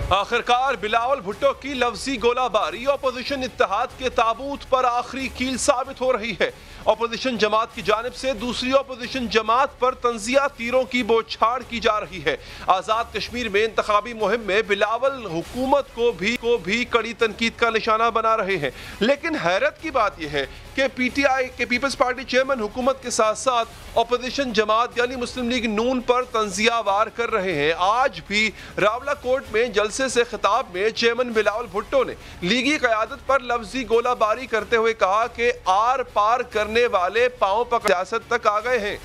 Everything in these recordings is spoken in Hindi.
आखिरकार बिलावल भुट्टो की लफ्जी गोलाबारी अपोजिशन इत्तेहाद के ताबूत पर आखिरी कील साबित हो रही है। अपोजिशन जमात की जानिब से दूसरी अपोजिशन जमात पर तंजिया तीरों की बौछार की जा रही है। आज़ाद कश्मीर में इंतखाबी मुहिम में बिलावल हुकूमत को भी कड़ी तनकीद का निशाना बना रहे हैं। लेकिन हैरत की बात यह है कि पीटीआई के पीपल्स पार्टी चेयरमैन हुकूमत के साथ साथ अपोजिशन जमात यानी मुस्लिम लीग नून पर तंजिया वार कर रहे हैं। आज भी रावला कोर्ट में जलसे से खिताब में चेयरमैन बिलावल भुट्टो ने लीगी क़यादत पर लफ्जी गोलाबारी करते हुए कहा कि आर पार करने वाले पांव पकड़ सियासत तक आ गए हैं।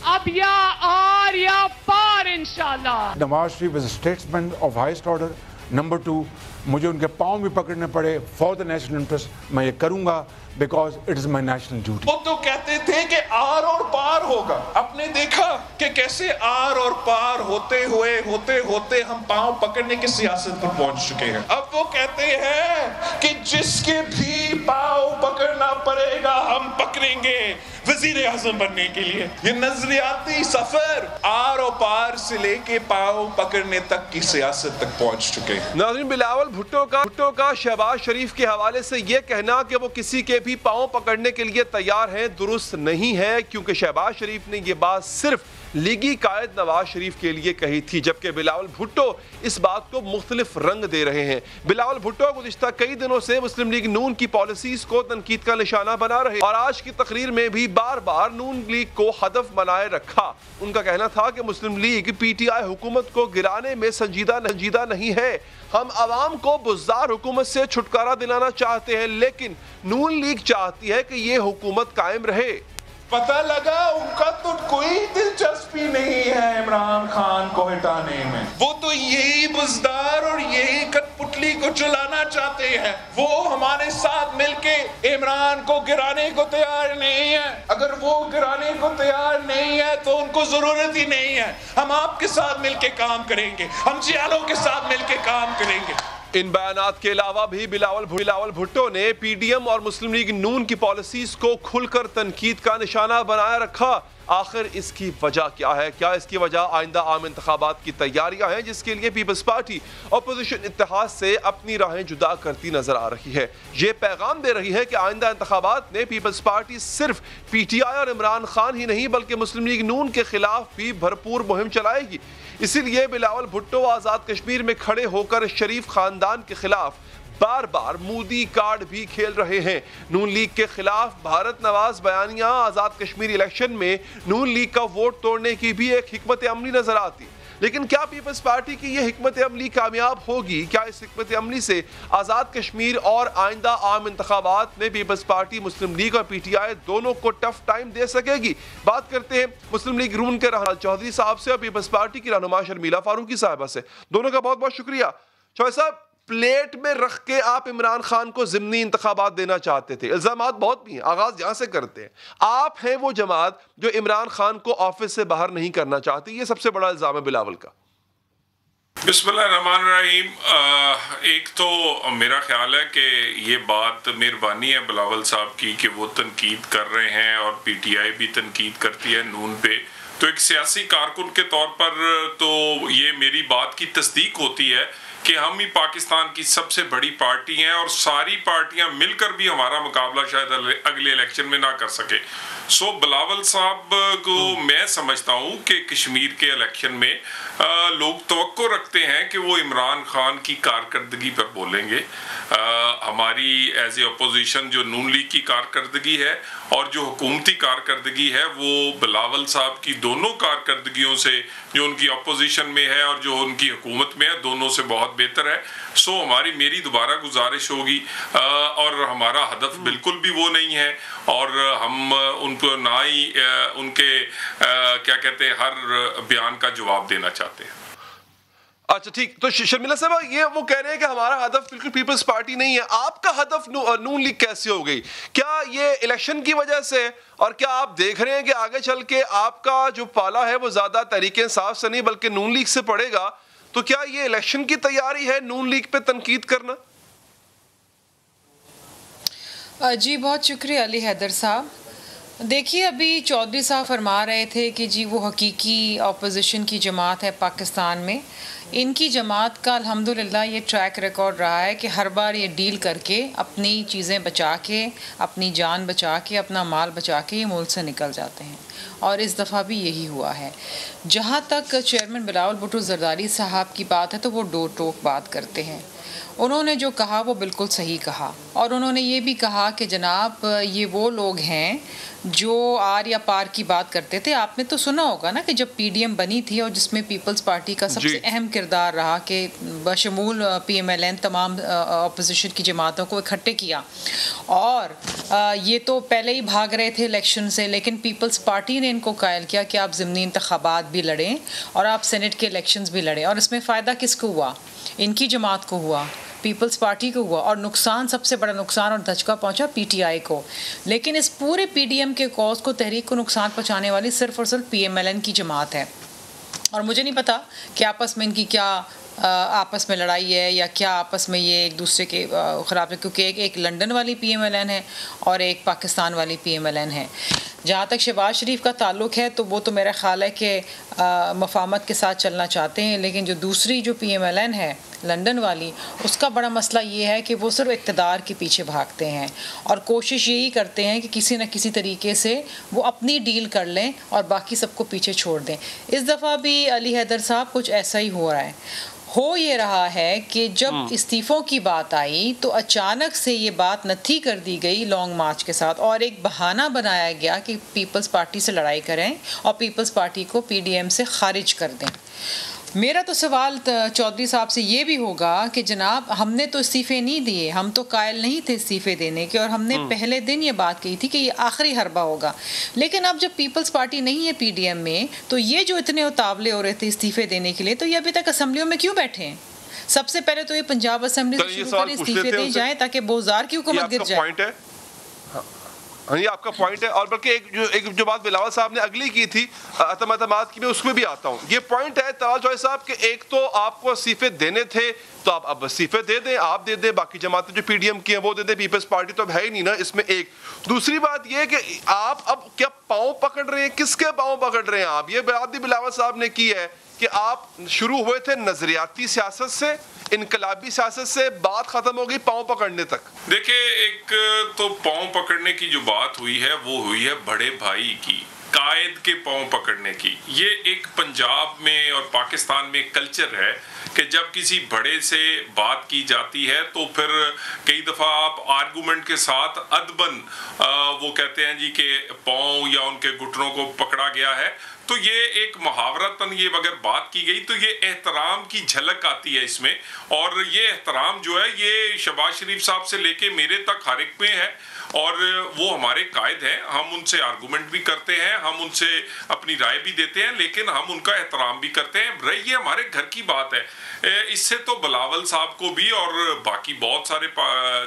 अब या आर या पार इंशाल्लाह। Nawaz Sharif is a statesman of highest order. Number 2, मुझे उनके पांव भी पकड़ने पड़े फॉर द नेशनल इंटरेस्ट, मैं ये करूंगा because it is my national duty. वो तो कहते थे कि आर और पार होगा। आपने देखा कि कैसे आर और पार होते होते हम पांव पकड़ने की सियासत पर पहुंच चुके हैं। अब वो कहते हैं कि जिसके भी पांव पकड़ना पड़ेगा हम पकड़ेंगे वजीर आजम बनने के लिए। ये नजरियाती सफर आर और पार से लेके पांव पकड़ने तक की सियासत तक पहुंच चुके हैं। नाज़रीन, बिलावल भुट्टो का शहबाज शरीफ के हवाले से यह कहना कि वो किसी के भी पांव पकड़ने के लिए तैयार हैं दुरुस्त नहीं है, क्योंकि शहबाज शरीफ ने यह बात सिर्फ लीगी कायद नवाज शरीफ के लिए कही थी, जबकि बिलावल भुट्टो इस बात को मुख्तलिफ रंग दे रहे हैं। बिलावल भुट्टो गुज़िश्ता कई दिनों से मुस्लिम लीग नून की पॉलिसीज को तनकीद का निशाना बना रहे और आज की तकरीर में भी बार बार नून लीग को हदफ बनाए रखा। उनका कहना था कि मुस्लिम लीग पीटीआई हुकूमत को गिराने में संजीदा नहीं है। हम आवाम को बुज़दार हुकूमत से छुटकारा दिलाना चाहते हैं, लेकिन नून लीग चाहती है कि ये हुकूमत कायम रहे। पता लगा उनका तो कोई दिलचस्पी नहीं है इमरान खान को हटाने में। वो तो यही बुज़दार और यही कठपुतली को चलाना चाहते हैं। वो हमारे साथ मिलके इमरान को गिराने को तैयार नहीं है। अगर वो गिराने को तैयार नहीं है तो उनको जरूरत ही नहीं है। हम आपके साथ मिलके काम करेंगे, हम जियालों के साथ मिलके काम करेंगे। इन बयानात के अलावा भी बिलावल भुट्टो ने पीडीएम और मुस्लिम लीग नून की पॉलिसीज को खुलकर तनकीद का निशाना बनाए रखा। आखिर इसकी वजह क्या है? क्या इसकी वजह आइंदा आम इंतखाबात की तैयारियां हैं, जिसके लिए पीपल्स पार्टी अपोजिशन इत्तेहाद से अपनी राहें जुदा करती नजर आ रही है। ये पैगाम दे रही है कि आइंदा इंतखाबात में पीपल्स पार्टी सिर्फ पीटीआई और इमरान खान ही नहीं बल्कि मुस्लिम लीग नून के खिलाफ भी भरपूर मुहिम चलाएगी। इसीलिए बिलावल भुट्टो आज़ाद कश्मीर में खड़े होकर शरीफ खानदान के खिलाफ बार बार मोदी कार्ड भी खेल रहे हैं। नून लीग के खिलाफ भारत नवाज बयानिया आज़ाद कश्मीर इलेक्शन में नून लीग का वोट तोड़ने की भी एक हिकमत अमली नजर आती। लेकिन क्या पीपल्स पार्टी की यह हिकमत अमली कामयाब होगी? क्या इस हिकमत अमली से आज़ाद कश्मीर और आइंदा आम इंतखाबात में पीपल्स पार्टी मुस्लिम लीग और पीटीआई दोनों को टफ टाइम दे सकेगी? बात करते हैं मुस्लिम लीग नून के रहमान चौधरी साहब से और पीपल्स पार्टी की रहनुमा शर्मिला फारूकी साहिबा से। दोनों का बहुत बहुत शुक्रिया। चौधरी साहब, प्लेट में रख के आप इमरान खान को ज़िमनी इंतखाबात देना चाहते थे। इल्ज़ामात बहुत भी हैं, आगाज़ यहाँ से करते हैं। आप हैं वो जमात जो इमरान खान को ऑफिस से बाहर नहीं करना चाहती, ये सबसे बड़ा इल्ज़ाम है बिलावल का। बिस्मिल्लाहिर्रहमानिर्रहीम। एक तो मेरा ख्याल है कि ये बात मेहरबानी है बिलावल साहब की कि वो तनकीद कर रहे हैं और पीटीआई भी तनकीद करती है नून पे। तो एक सियासी कारकुन के तौर पर तो ये मेरी बात की तस्दीक होती है कि हम ही पाकिस्तान की सबसे बड़ी पार्टी हैं और सारी पार्टियां मिलकर भी हमारा मुकाबला शायद अगले इलेक्शन में ना कर सके। सो बिलावल साहब को मैं समझता हूं कि कश्मीर के इलेक्शन में लोग तवक्को रखते हैं कि वो इमरान खान की कारकर्दगी पर बोलेंगे। हमारी एज ए अपोजिशन जो नून लीग की कारकर्दगी है और जो हुकूमती कारकर्दगी है वो बिलावल साहब की दोनों कारकर्दगियों से, जो उनकी अपोजिशन में है और जो उनकी हुकूमत में है, दोनों से बहुत बेहतर है। सो मेरी दोबारा गुजारिश होगी और हमारा हदफ बिल्कुल भी वो नहीं है और हम उनको ना ही उनके क्या कहते हैं हर बयान का जवाब देना चाहते हैं। अच्छा ठीक, तो शर्मिला साहब ये वो कह रहे हैं कि हमारा हदफ बिल्कुल पीपल्स पार्टी नहीं है। आपका हदफ नून लीग कैसे हो गई? क्या ये इलेक्शन की वजह से, और क्या आप देख रहे हैं कि आगे चल के आपका जो पाला है वो ज्यादा तरीके इंसाफ से नहीं बल्कि नून लीग से पड़ेगा? तो क्या ये इलेक्शन की तैयारी है नून लीग पे तनकीद करना? जी बहुत शुक्रिया अली हैदर साहब। देखिए, अभी चौधरी साहब फरमा रहे थे कि जी वो हकीकी अपोजिशन की जमात है पाकिस्तान में। इनकी जमात का अल्हम्दुलिल्लाह ये ट्रैक रिकॉर्ड रहा है कि हर बार ये डील करके अपनी चीज़ें बचा के, अपनी जान बचा के, अपना माल बचा के ये मुल्क से निकल जाते हैं, और इस दफ़ा भी यही हुआ है। जहाँ तक चेयरमैन बिलावल भुट्टो ज़रदारी साहब की बात है तो वो दो टोक बात करते हैं। उन्होंने जो कहा वो बिल्कुल सही कहा, और उन्होंने ये भी कहा कि जनाब ये वो लोग हैं जो आर या पार की बात करते थे। आपने तो सुना होगा ना कि जब पीडीएम बनी थी और जिसमें पीपल्स पार्टी का सबसे अहम किरदार रहा कि बशमूल पीएमएलएन तमाम अपोजिशन की जमातों को इकट्ठे किया, और ये तो पहले ही भाग रहे थे इलेक्शन से, लेकिन पीपल्स पार्टी ने इनको कायल किया कि आप ज़िमनी इंतखाबात भी लड़ें और आप सेनेट के इलेक्शंस भी लड़ें, और इसमें फ़ायदा किसको हुआ? इनकी जमात को हुआ, पीपल्स पार्टी को हुआ, और नुकसान, सबसे बड़ा नुकसान और धचका पहुंचा पीटीआई को। लेकिन इस पूरे पीडीएम के कॉज को, तहरीक को नुकसान पहुंचाने वाली सिर्फ और सिर्फ पीएमएलएन की जमात है। और मुझे नहीं पता कि आपस में इनकी क्या आपस में लड़ाई है या क्या आपस में ये एक दूसरे के ख़िलाफ़ है, क्योंकि एक लंदन वाली पीएमएलएन है और एक पाकिस्तान वाली पीएमएलएन है। जहाँ तक शहबाज शरीफ का ताल्लुक़ है तो वो तो मेरा ख़्याल है कि मफाहमत के साथ चलना चाहते हैं, लेकिन जो दूसरी जो पीएमएलएन है लंदन वाली, उसका बड़ा मसला ये है कि वो सिर्फ इक़्तिदार के पीछे भागते हैं और कोशिश यही करते हैं कि किसी न किसी तरीके से वो अपनी डील कर लें और बाकी सबको पीछे छोड़ दें। इस दफ़ा भी अली हैदर साहब कुछ ऐसा ही हो रहा है। हो ये रहा है कि जब इस्तीफ़ों की बात आई तो अचानक से ये बात नथी कर दी गई लॉन्ग मार्च के साथ, और एक बहाना बनाया गया कि पीपल्स पार्टी से लड़ाई करें और पीपल्स पार्टी को पीडीएम से खारिज कर दें। मेरा तो सवाल चौधरी साहब से ये भी होगा कि जनाब हमने तो इस्तीफ़े नहीं दिए, हम तो कायल नहीं थे इस्तीफ़े देने के, और हमने पहले दिन ये बात कही थी कि ये आखिरी हरबा होगा। लेकिन अब जब पीपल्स पार्टी नहीं है पीडीएम में, तो ये जो इतने उतावले हो रहे थे इस्तीफ़े देने के लिए, तो ये अभी तक असम्बलियों में क्यों बैठे हैं? सबसे पहले तो ये पंजाब असम्बली से शुरू करें, इस्तीफ़े दे जाएँ ताकि बोजार की हुकूमत गिर जाए। हाँ, ये आपका पॉइंट है, और बल्कि एक जो बात बिलावल साहब ने अगली की थी अतमाद की, मैं उसमें भी आता हूँ। ये पॉइंट है तलाल चौधरी साहब के, एक तो आपको इस्तीफे देने थे तो आप अब इस्तीफे दे दें, आप दे दें, बाकी जमातें जो पीडीएम की हैं वो दे दें, पीपल्स पार्टी तो अब है ही नहीं ना इसमें। एक दूसरी बात ये कि आप अब क्या पाँव पकड़ रहे हैं, किसके पाँव पकड़ रहे हैं आप? ये बात भी बिलावल साहब ने की है कि आप शुरू हुए थे नजरियाती सियासत से, इनकलाबी सियासत से, बात खत्म हो गई पाँव पकड़ने तक। देखिए, एक तो पाँव पकड़ने की जो बात हुई है वो हुई है बड़े भाई की, कायद के पाँव पकड़ने की। ये एक पंजाब में और पाकिस्तान में कल्चर है कि जब किसी बड़े से बात की जाती है तो फिर कई दफ़ा आप आर्गूमेंट के साथ अदबन वो कहते हैं जी कि पाँव या उनके घुटनों को पकड़ा गया है, तो ये एक मुहावरतन ये अगर बात की गई तो ये एहतराम की झलक आती है इसमें। और ये एहतराम जो है ये शहबाज शरीफ साहब से लेके मेरे तक हर एक में है, और वो हमारे कायद हैं, हम उनसे आर्गूमेंट भी करते हैं, हम उनसे अपनी राय भी देते हैं, लेकिन हम उनका एहतराम भी करते हैं। रही ये हमारे घर की बात है, इससे तो बिलावल साहब को भी और बाकी बहुत सारे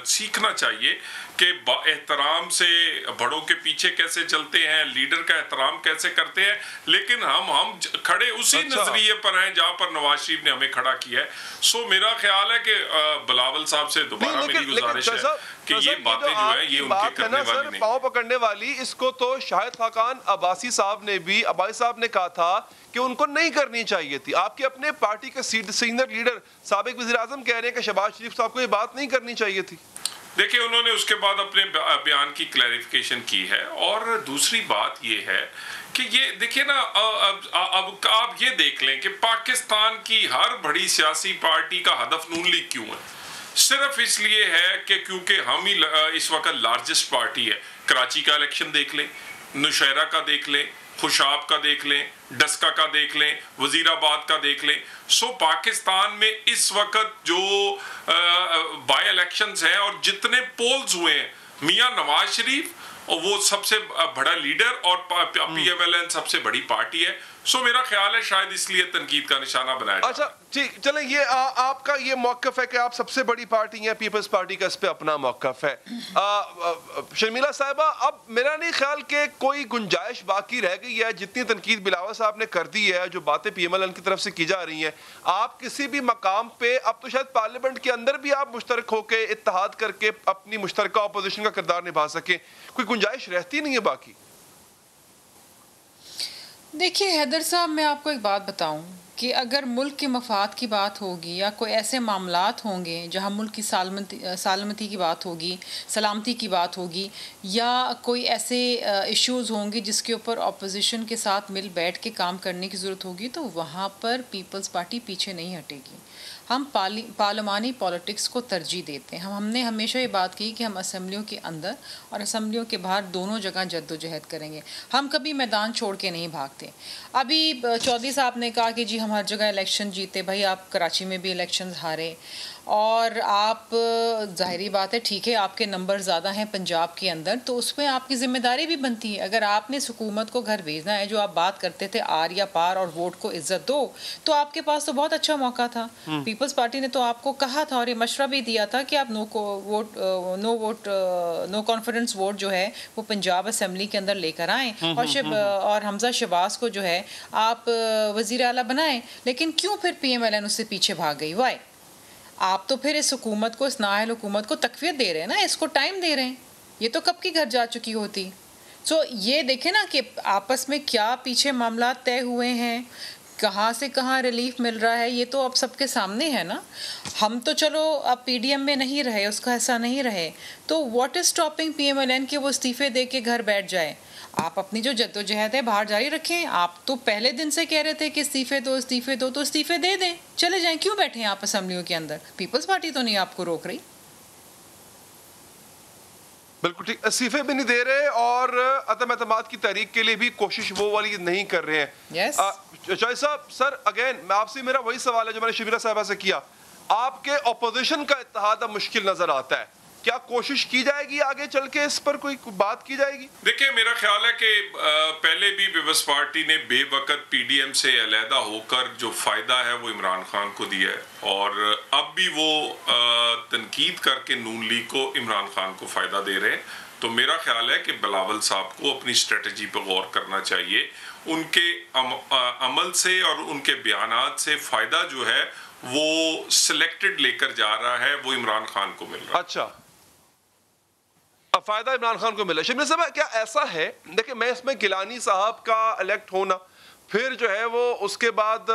सीखना चाहिए कि एहतराम से बड़ों के पीछे कैसे चलते हैं, लीडर का एहतराम कैसे करते हैं। लेकिन हम खड़े उसी नजरिए पर हैं जहां पर नवाज शरीफ ने हमें खड़ा किया है। सो मेरा ख्याल है कि बिलावल साहब से दोबारा मेरी गुजारिश है कि ये बातें जो है ये उनके करने वाली नहीं। पाँव पकड़ने वाली, इसको तो शाहिद खाकान अब्बासी साहब ने भी, अब्बासी साहब ने कहा था कि उनको नहीं करनी चाहिए थी। आपके अपने पार्टी के सीनियर लीडर साबिक वज़ीर आज़म कह रहे हैं कि शहबाज शरीफ साहब को ये बात नहीं करनी चाहिए थी। देखिए, उन्होंने उसके बाद अपने बयान की क्लैरिफिकेशन की है। और दूसरी बात ये है कि ये देखिए ना, अब आप ये देख लें कि पाकिस्तान की हर बड़ी सियासी पार्टी का हदफ नून लीग क्यों है? सिर्फ इसलिए है कि क्योंकि हम ही इस वक्त लार्जेस्ट पार्टी है। कराची का इलेक्शन देख लें, नौशहरा का देख लें, खुशाब का देख लें, डस्का का देख लें, वजीराबाद का देख लें। सो पाकिस्तान में इस वक्त जो बाई इलेक्शंस हैं और जितने पोल्स हुए हैं, मियां नवाज शरीफ और वो सबसे बड़ा लीडर और पीएमएलएन सबसे बड़ी पार्टी है। सो मेरा ख्याल है शायद इसलिए तनकीद का निशाना बनाया। अच्छा ठीक, चलें, ये आपका ये मौक़िफ़ है कि आप सबसे बड़ी पार्टी हैं, पीपल्स पार्टी का इस पे अपना मौक़िफ़ है। शर्मिला साहिबा, अब मेरा नहीं ख्याल कि कोई गुंजाइश बाकी रह गई है। जितनी तनकीद बिलावल साहब ने कर दी है, जो बातें पीएमएलएन की तरफ से की जा रही हैं, आप किसी भी मकाम पे अब तो शायद पार्लियामेंट के अंदर भी आप मुश्तरक होकर इत्तेहाद करके अपनी मुश्तरका अपोजिशन का किरदार निभा सकें। कोई गुंजाइश रहती नहीं है बाकी? देखिए हैदर साहब, मैं आपको एक बात बताऊं कि अगर मुल्क के मफाद की बात होगी या कोई ऐसे मामलात होंगे जहां मुल्क की सलामती की बात होगी, सलामती की बात होगी, या कोई ऐसे इश्यूज़ होंगे जिसके ऊपर अपोजिशन के साथ मिल बैठ के काम करने की ज़रूरत होगी, तो वहाँ पर पीपल्स पार्टी पीछे नहीं हटेगी। हम पार्लिमानी पॉलिटिक्स को तरजीह देते हैं। हमने हमेशा ये बात की कि हम असम्बलियों के अंदर और असम्बलियों के बाहर दोनों जगह जद्दोजहद करेंगे। हम कभी मैदान छोड़ के नहीं भागते। अभी चौधरी साहब ने कहा कि जी हम हर जगह इलेक्शन जीते। भाई, आप कराची में भी इलेक्शन हारे और आप, ज़ाहिरी बात है, ठीक है, आपके नंबर ज़्यादा हैं पंजाब के अंदर, तो उसमें आपकी ज़िम्मेदारी भी बनती है। अगर आपने हुकूमत को घर भेजना है, जो आप बात करते थे आर या पार और वोट को इज्जत दो, तो आपके पास तो बहुत अच्छा मौका था। पीपल्स पार्टी ने तो आपको कहा था और ये मशवरा भी दिया था कि आप नो कॉन्फिडेंस वोट जो है वो पंजाब असम्बली के अंदर लेकर आएँ और हमजा शहबाज को जो है आप वज़ीर आला बनाएं। लेकिन क्यों फिर PMLN उससे पीछे भाग गई? वाई? आप तो फिर इस हुकूमत को, इस नाअहल हुकूमत को तकवीत दे रहे हैं ना, इसको टाइम दे रहे हैं। ये तो कब की घर जा चुकी होती। सो ये देखें ना कि आपस में क्या पीछे मामला तय हुए हैं, कहाँ से कहाँ रिलीफ मिल रहा है, ये तो अब सबके सामने है ना। हम तो चलो अब PDM में नहीं रहे, उसका हिस्सा नहीं रहे, तो व्हाट इज़ स्टॉपिंग PMLN के वो इस्तीफे दे के घर बैठ जाए? आप अपनी जो जद्दोजहद है बाहर जारी रखें। आप तो पहले दिन से कह रहे थे कि इस्तीफे दो, तो इस्तीफे दे दें, चले जाएं। क्यों बैठे हैं आप असम्बलियों के अंदर? पीपल्स पार्टी तो नहीं आपको रोक रही। बिल्कुल ठीक, इस्तीफे भी नहीं दे रहे और अदम एतमाद की तहरीक के लिए भी कोशिश वो वाली नहीं कर रहे हैं। यस चौधरी साहब, सर अगेन मैं आपसे, मेरा वही सवाल है जो मैंने शबीरा साहबा से किया। आपके अपोजिशन का इत्तेहाद अब मुश्किल नजर आता है, क्या कोशिश की जाएगी आगे चल के, इस पर कोई बात की जाएगी? देखिए, मेरा ख्याल है कि पहले भी पीपल्स पार्टी ने बेवकत PDM से अलहदा होकर जो फायदा है वो इमरान खान को दिया है और अब भी वो तनकीद करके नून लीग को इमरान खान को फायदा दे रहे हैं। तो मेरा ख्याल है कि बिलावल साहब को अपनी स्ट्रेटजी पर गौर करना चाहिए। उनके अमल से और उनके बयानात से फायदा जो है वो सिलेक्टेड लेकर जा रहा है, वो इमरान खान को मिल रहा है। अच्छा, फायदा इमरान खान को मिला। शबीर साहब, क्या ऐसा है, देखिए मैं इसमें गिलानी साहब का इलेक्ट होना, फिर जो है वो उसके बाद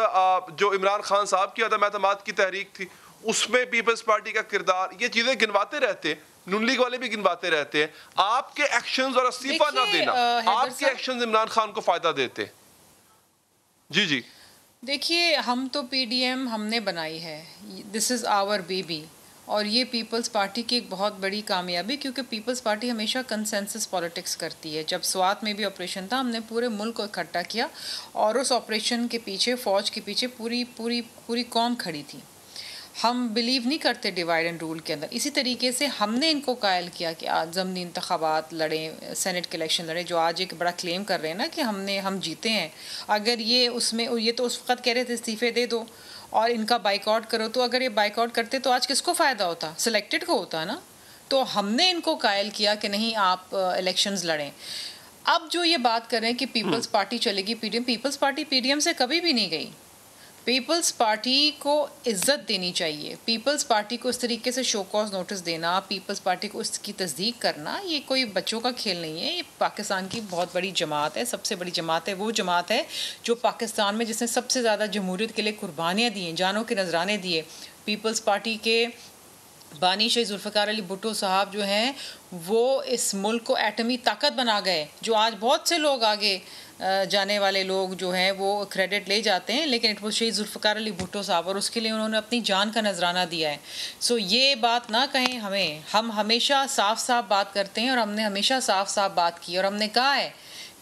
जो इमरान खान साहब की अदम एतमाद की तहरीक थी उसमें पीपल्स पार्टी का किरदार, ये चीजें गिनवाते रहते हैं, नून लीग वाले भी गिनवाते रहते हैं। आपके एक्शंस और इस्तीफा ना देना, आपके एक्शंस इमरान खान को फायदा देते। जी जी, देखिए, हम तो PDM हमने बनाई है, दिस इज़ आवर बेबी, और ये पीपल्स पार्टी की एक बहुत बड़ी कामयाबी, क्योंकि पीपल्स पार्टी हमेशा कंसेंसस पॉलिटिक्स करती है। जब स्वात में भी ऑपरेशन था, हमने पूरे मुल्क को इकट्ठा किया और उस ऑपरेशन के पीछे, फ़ौज के पीछे पूरी कौम खड़ी थी। हम बिलीव नहीं करते डिवाइड एंड रूल के अंदर। इसी तरीके से हमने इनको कायल किया कि आज ज़मनी इंतखाबात लड़ें, सेनेट के इलेक्शन लड़ें, जो आज एक बड़ा क्लेम कर रहे हैं ना कि हम जीते हैं। अगर ये उसमें, ये तो उस वक्त कह रहे थे इस्तीफ़े दे दो और इनका बाइकआउट करो, तो अगर ये बाइकआउट करते तो आज किसको फ़ायदा होता? सिलेक्टेड को होता ना। तो हमने इनको कायल किया कि नहीं, आप इलेक्शंस लड़ें। अब जो ये बात कर रहे हैं कि पीपल्स पार्टी चलेगी PDM, पीपल्स पार्टी PDM से कभी भी नहीं गई। पीपल्स पार्टी को इज्जत देनी चाहिए। पीपल्स पार्टी को इस तरीके से शो कॉज नोटिस देना, पीपल्स पार्टी को उसकी तस्दीक करना, ये कोई बच्चों का खेल नहीं है। ये पाकिस्तान की बहुत बड़ी जमात है, सबसे बड़ी जमात है। वो जमात है जो पाकिस्तान में जिसने सबसे ज़्यादा जमहूरियत के लिए कुर्बानियाँ दी हैं, जानों के नजराने दिए। पीपल्स पार्टी के बानी शहीद जुल्फ़िकार अली भुट्टो साहब जो हैं, वो इस मुल्क को एटमी ताकत बना गए, जो आज बहुत से लोग आगे जाने वाले लोग जो हैं वो क्रेडिट ले जाते हैं, लेकिन इट वो शहीद जुल्फ़िकार अली भुट्टो साहब, और उसके लिए उन्होंने अपनी जान का नजराना दिया है। सो ये बात ना कहें हमें, हम हमेशा साफ साफ बात करते हैं और हमने हमेशा साफ साफ बात की और हमने कहा है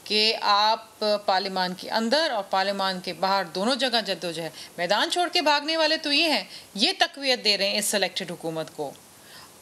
कि आप पार्लिमान के अंदर और पार्लिमान के बाहर दोनों जगह जद्दोजहद, मैदान छोड़ के भागने वाले तो ये हैं, ये तक़वियत दे रहे हैं इस सेलेक्टेड हुकूमत को।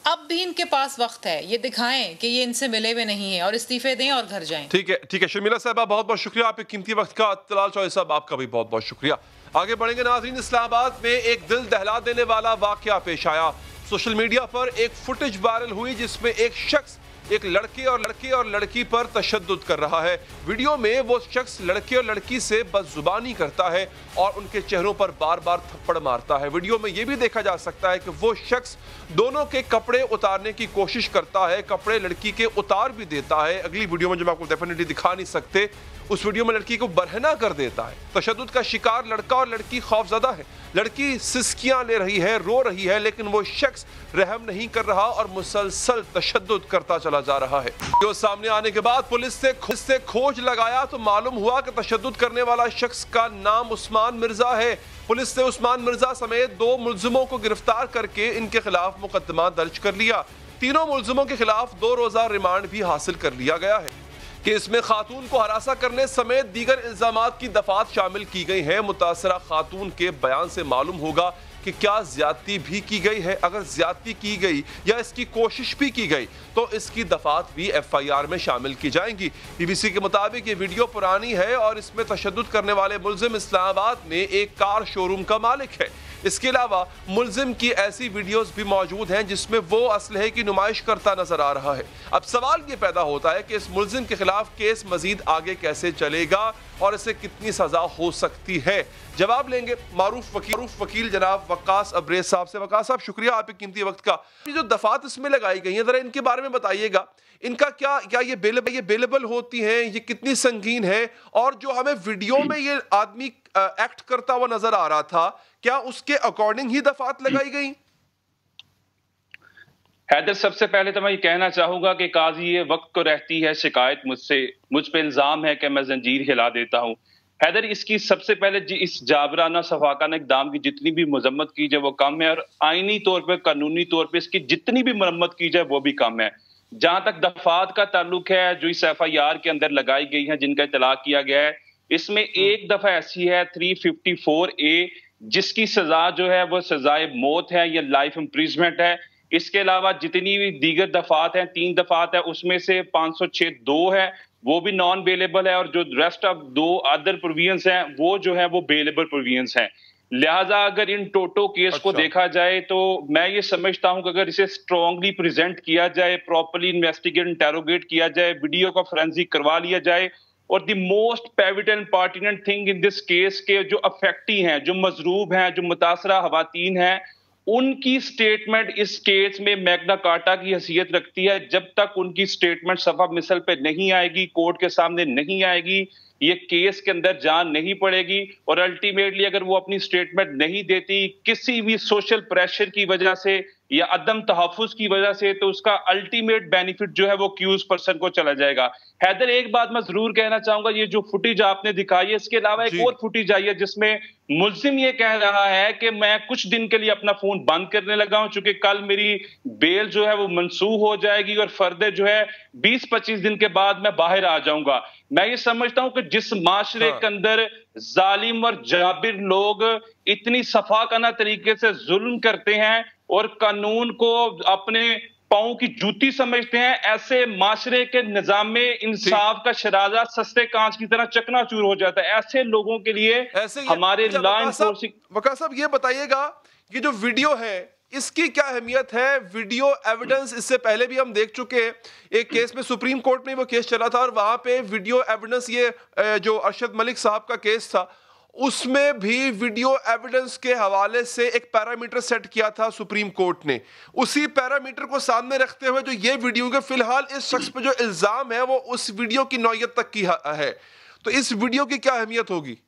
अब भी इनके पास वक्त है, ये दिखाएं कि ये इनसे मिले हुए नहीं है और इस्तीफे दें और घर जाएं। ठीक है शर्मिला साहब, बहुत बहुत शुक्रिया आपके कीमती वक्त का। तलाल चौधरी साहब, आपका भी बहुत बहुत शुक्रिया। आगे बढ़ेंगे नाज़रीन। इस्लामाबाद में एक दिल दहला देने वाला वाकया पेश आया। सोशल मीडिया पर एक फुटेज वायरल हुई जिसमें एक शख्स एक लड़के और लड़की पर तशद्दुद कर रहा है। वीडियो में वो शख्स लड़के और लड़की से बदजुबानी करता है और उनके चेहरों पर बार बार थप्पड़ मारता है। वीडियो में ये भी देखा जा सकता है कि वो शख्स दोनों के कपड़े उतारने की कोशिश करता है, कपड़े लड़की के उतार भी देता है। अगली वीडियो में जो मैं आपको डेफिनेटली दिखा नहीं सकते, उस वीडियो में लड़की को बरहना कर देता है। तशद्दुद का शिकार लड़का और लड़की खौफजदा है। लड़की सिसकियां ले रही है, रो रही है, लेकिन वो शख्स रहम नहीं कर रहा और मुसलसल तशद्दुद करता चला जा रहा है। जो सामने आने के बाद पुलिस से खोज लगाया तो मालूम हुआ कि तशद्दुद करने वाला शख्स का नाम उस्मान मिर्जा है। पुलिस ने उस्मान मिर्जा समेत 2 मुलजिमों को गिरफ्तार करके इनके खिलाफ मुकदमा दर्ज कर लिया। तीनों मुलजिमों के खिलाफ 2 रोजा रिमांड भी हासिल कर लिया गया है कि इसमें खातून को हरासा करने समेत दीगर इल्जामात की दफात शामिल की गई हैं। मुतासरा खातून के बयान से मालूम होगा कि क्या ज्यादती भी की गई है। अगर ज्यादती की गई या इसकी कोशिश भी की गई तो इसकी दफात भी FIR में शामिल की जाएंगी। BBC के मुताबिक ये वीडियो पुरानी है और इसमें तशद्दुद करने वाले मुलजिम इस्लामाबाद में एक कार शोरूम का मालिक है। इसके अलावा मुलजिम की ऐसी वीडियोस भी मौजूद हैं जिसमें वो असलहे की नुमाइश करता नजर आ रहा है। अब सवाल ये पैदा होता है कि इस मुलजिम के खिलाफ केस मजीद आगे कैसे चलेगा और इसे कितनी सजा हो सकती है। जवाब लेंगे मारूफ वकील जनाब वक्कास अब्रेज साहब से। वक्कास साहब, शुक्रिया आपके कीमती वक्त का। ये जो दफात इसमें लगाई गई हैं, जरा इनके बारे में बताइएगा। इनका क्या ये बेलेबल होती हैं, ये कितनी संगीन है, और जो हमें वीडियो में ये आदमी एक्ट करता हुआ नजर आ रहा था, क्या उसके अकॉर्डिंग ही दफात लगाई गई? हैदर, सबसे पहले तो मैं ये कहना चाहूंगा कि काजी ये वक्त को रहती है शिकायत मुझ पे इल्जाम है कि मैं जंजीर हिला देता हूं। हैदर, इसकी सबसे पहले इस जाबराना सफाकाना इक़दाम की जितनी भी मजम्मत की जाए वो कम है, और आईनी तौर पर कानूनी तौर पर इसकी जितनी भी मरम्मत की जाए वो भी कम है। जहां तक दफात का ताल्लुक है जो इस FIR के अंदर लगाई गई है, जिनका इतला किया गया है, इसमें एक दफा ऐसी है 354A जिसकी सजा जो है वो सजाए मौत है या लाइफ इम्प्रिजमेंट है। इसके अलावा जितनी भी दीगर दफात हैं, 3 दफात है, उसमें से 506 2 है, वो भी नॉन बेलेबल है, और जो रेस्ट ऑफ 2 अदर प्रोविजंस हैं वो जो है वो बेलेबल प्रोविजंस हैं। लिहाजा अगर इन टोटो केस को देखा जाए तो मैं ये समझता हूं कि अगर इसे स्ट्रांगली प्रेजेंट किया जाए, प्रॉपर्ली इन्वेस्टिगेट इंटेरोगेट किया जाए, वीडियो का फोरेंसिक करवा लिया जाए, और the most pivotal pertinent thing in this case के जो अफेक्टी हैं, जो मजरूब हैं, जो मुतासरा खवातीन हैं, उनकी स्टेटमेंट इस केस में मैग्ना कार्टा की हैसियत रखती है। जब तक उनकी स्टेटमेंट सफा मिसल पे नहीं आएगी, कोर्ट के सामने नहीं आएगी, ये केस के अंदर जान नहीं पड़ेगी, और अल्टीमेटली अगर वो अपनी स्टेटमेंट नहीं देती किसी भी सोशल प्रेशर की वजह से या अदम तहफ़्फ़ुज़ की वजह से, तो उसका अल्टीमेट बेनिफिट जो है वो एक्यूज पर्सन को चला जाएगा। हैदर, एक बात मैं जरूर कहना चाहूंगा, ये जो फुटेज आपने दिखाई है, इसके अलावा एक और फुटेज आई है जिसमें मुल्जिम ये कह रहा है कि मैं कुछ दिन के लिए अपना फोन बंद करने लगा हूं चूंकि कल मेरी बेल जो है वो मंसूख हो जाएगी और फर्दर जो है 20-25 दिन के बाद मैं बाहर आ जाऊंगा। मैं ये समझता हूं कि जिस माशरे के अंदर जालिम और जाबिर लोग इतनी सफाकाना तरीके से जुल्म करते हैं और कानून को अपने पांव की जूती समझते हैं, ऐसे माशरे के निजाम में इंसाफ का शराजा सस्ते कांच की तरह चकनाचूर हो जाता है। ऐसे लोगों के लिए हमारे लॉ एनफोर्सिंग। वक्कास साहब, ये बताइएगा कि जो वीडियो है इसकी क्या अहमियत है? वीडियो एविडेंस इससे पहले भी हम देख चुके हैं, एक केस में सुप्रीम कोर्ट में वो केस चला था और वहां पे वीडियो एविडेंस, ये जो अरशद मलिक साहब का केस था, उसमें भी वीडियो एविडेंस के हवाले से एक पैरामीटर सेट किया था सुप्रीम कोर्ट ने। उसी पैरामीटर को सामने रखते हुए जो ये वीडियो के फिलहाल इस शख्स पे जो इल्जाम है वो उस वीडियो की नौयत तक की है, तो इस वीडियो की क्या अहमियत होगी?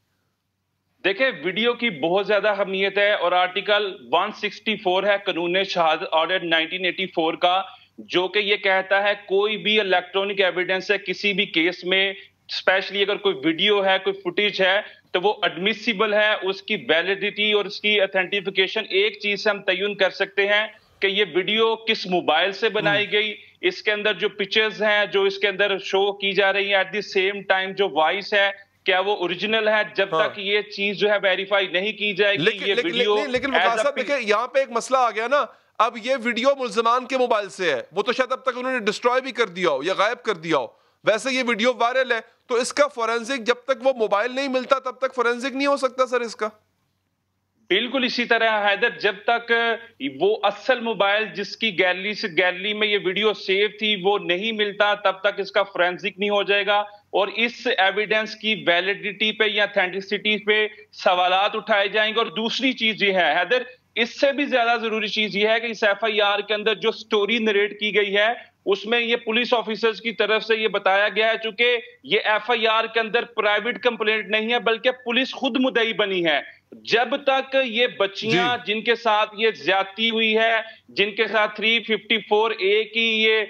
देखिए, वीडियो की बहुत ज्यादा अहमियत है और आर्टिकल 164 है कानून शहादत ऑर्डर 1984 का, जो कि ये कहता है कोई भी इलेक्ट्रॉनिक एविडेंस है किसी भी केस में, स्पेशली अगर कोई वीडियो है, कोई फुटेज है, तो वो एडमिसिबल है। उसकी वैलिडिटी और उसकी ऑथेंटिफिकेशन एक चीज से हम तयन कर सकते हैं कि ये वीडियो किस मोबाइल से बनाई गई, इसके अंदर जो पिक्चर्स हैं जो इसके अंदर शो की जा रही है, एट द सेम टाइम जो वॉइस है क्या वो ओरिजिनल है। जब तक ये चीज जो है वेरीफाई नहीं की जाएगी, ये वीडियो। लेकिन देखिए यहाँ पे एक मसला आ गया ना, अब ये वीडियो मुल्ज़िमान के मोबाइल से है, वो तो शायद अब तक उन्होंने डिस्ट्रॉय भी कर दिया हो या गायब कर दिया हो, वैसे ये वीडियो वायरल है, तो इसका फोरेंसिक जब तक वो मोबाइल नहीं मिलता तब तक फोरेंसिक नहीं हो सकता सर इसका? बिल्कुल इसी तरह हैदर, जब तक वो असल मोबाइल जिसकी गैलरी में ये वीडियो सेव थी वो नहीं मिलता, तब तक इसका फोरेंसिक नहीं हो जाएगा और इस एविडेंस की वैलिडिटी पे या ऑथेंटिसिटी पे सवालात उठाए जाएंगे। और दूसरी चीज ये है हैदर, इससे भी ज्यादा जरूरी चीज ये है कि इस FIR के अंदर जो स्टोरी नरेट की गई है उसमें ये पुलिस ऑफिसर्स की तरफ से ये बताया गया है, चूंकि ये FIR के अंदर प्राइवेट कंप्लेंट नहीं है बल्कि पुलिस खुद मुद्दई बनी है। जब तक ये बच्चियां जिनके साथ ये ज्यादती हुई है, जिनके साथ 354A की ये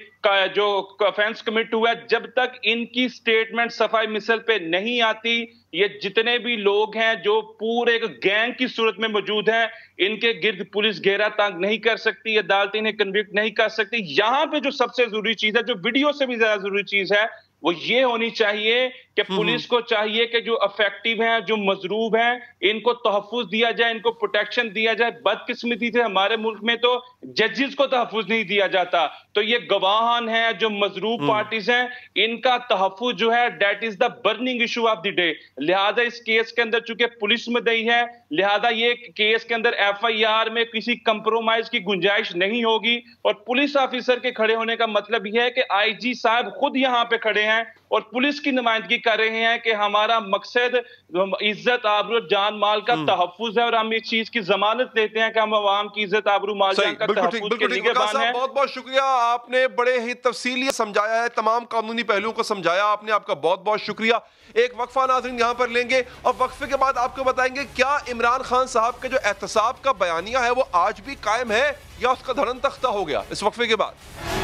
जो ऑफेंस कमिट हुआ है, जब तक इनकी स्टेटमेंट सफाई मिसल पे नहीं आती, ये जितने भी लोग हैं जो पूरे एक गैंग की सूरत में मौजूद हैं, इनके गिर्द पुलिस घेरा तंग नहीं कर सकती, अदालत इन्हें कन्विक्ट नहीं कर सकती। यहां पे जो सबसे जरूरी चीज है, जो वीडियो से भी ज्यादा जरूरी चीज है, वो ये होनी चाहिए कि पुलिस को चाहिए कि जो अफेक्टिव हैं, जो मजरूब हैं, इनको तहफ्फुज दिया जाए, इनको प्रोटेक्शन दिया जाए। बदकिस्मती से हमारे मुल्क में तो जजेस को तहफ्फुज नहीं दिया जाता, तो ये गवाहान हैं, जो मजरूब पार्टीज हैं, इनका तहफ्फुज जो है that is the burning issue of the day. लिहाजा इस केस के अंदर चूंकि पुलिस मुद्दई है, लिहाजा ये केस के अंदर FIR में किसी कंप्रोमाइज की गुंजाइश नहीं होगी। और पुलिस ऑफिसर के खड़े होने का मतलब यह है कि IG साहब खुद यहाँ पे खड़े हैं और पुलिस की नुमाइंदगी कर रहे हैं कि हमारा मकसद इज्जत आबरू जान माल का तहफ्फुज है और हम इस चीज की जमानत देते हैं कि हम अवाम की इज्जत आबरू माल जान का तहफ्फुज के निगहबान हैं। बहुत बहुत शुक्रिया, आपने बड़े ही तफसीली समझाया है, तमाम कानूनी पहलुओं को समझाया आपने, आपका बहुत बहुत शुक्रिया। एक वक्फा नाज़रीन यहाँ पर लेंगे और वक्फे के बाद आपको बताएंगे क्या इमरान खान साहब के जो एहतसाब का बयानिया है वो आज भी कायम है या उसका धड़न तख्ता हो गया। इस वक्फे के बाद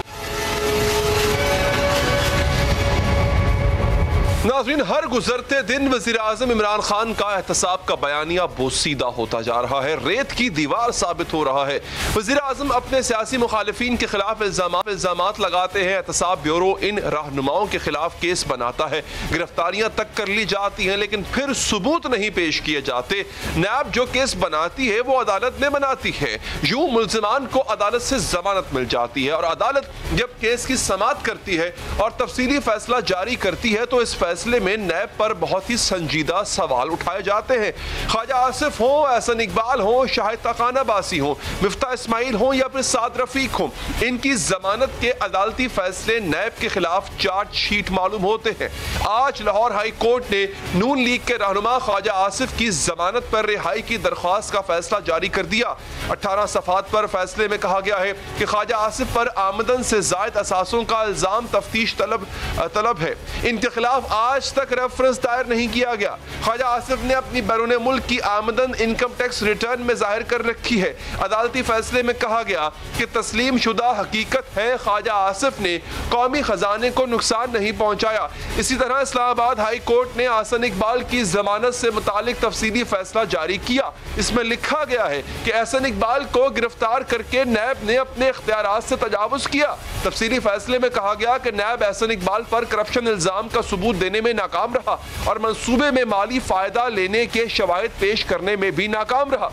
नाज़रीन, हर गुजरते दिन वज़ीर आज़म इमरान खान का एहतसाब का बयानिया बोसीदा होता जा रहा है, रेत की दीवार साबित हो रहा है। वज़ीर आज़म अपने सियासी मुखालिफिन के खिलाफ इल्ज़ामात लगाते हैं, एहतसाब ब्यूरो इन रहनुमाओं के खिलाफ केस बनाता है, गिरफ्तारियां तक कर ली जाती हैं लेकिन फिर सबूत नहीं पेश किए जाते। नैब जो केस बनाती है वो अदालत में बनाती है, यूं मुल्ज़िमान को अदालत से जमानत मिल जाती है और अदालत जब केस की समाअत करती है और तफसीली फैसला जारी करती है तो इस फैसले में नैब पर बहुत ही संजीदा सवाल उठाए जाते हैं। ख्वाजा आसिफ हो, एहसन इकबाल हो, शाहिद ताकाना बासी हो, मिफ्ता इस्माइल हो या फिर साद रफीक हो, इनकी जमानत के अदालती फैसले नैब के खिलाफ चार्जशीट मालूम होते हैं। आज लाहौर हाई कोर्ट ने नून लीग के रहनुमा ख्वाजा आसिफ की जमानत पर रिहाई की दरख्वास्त का फैसला जारी कर दिया। 18 सफात पर फैसले में कहा गया है कि ख्वाजा आसिफ पर आमदन से जायद असासों का इल्जाम तफ्तीश तलब है, इनके खिलाफ आज तक रेफरेंस दायर नहीं किया गया। ख्वाजा आसिफ ने अपनी बैरून मुल्क की आमदन इनकम टैक्स रिटर्न में जाहिर कर रखी है। अदालती फैसले में कहा गया कि तस्लीम शुदा हकीकत है ख्वाजा आसिफ ने कौमी खजाने को नुकसान नहीं पहुंचाया। इसी तरह इस्लामाबाद हाई कोर्ट ने एहसन इकबाल की जमानत से मुतालिक तफसीली फैसला जारी किया। इसमें लिखा गया है कि एहसन इकबाल को गिरफ्तार करके नैब ने अपने इख्तियारात से तजावुज किया। तफसीली फैसले में कहा गया कि नैब एहसन इकबाल पर करप्शन इल्जाम का सबूत देने में नाकाम रहा और मंसूबे में माली फायदा लेने के शवाहिद पेश करने में भी नाकाम रहा।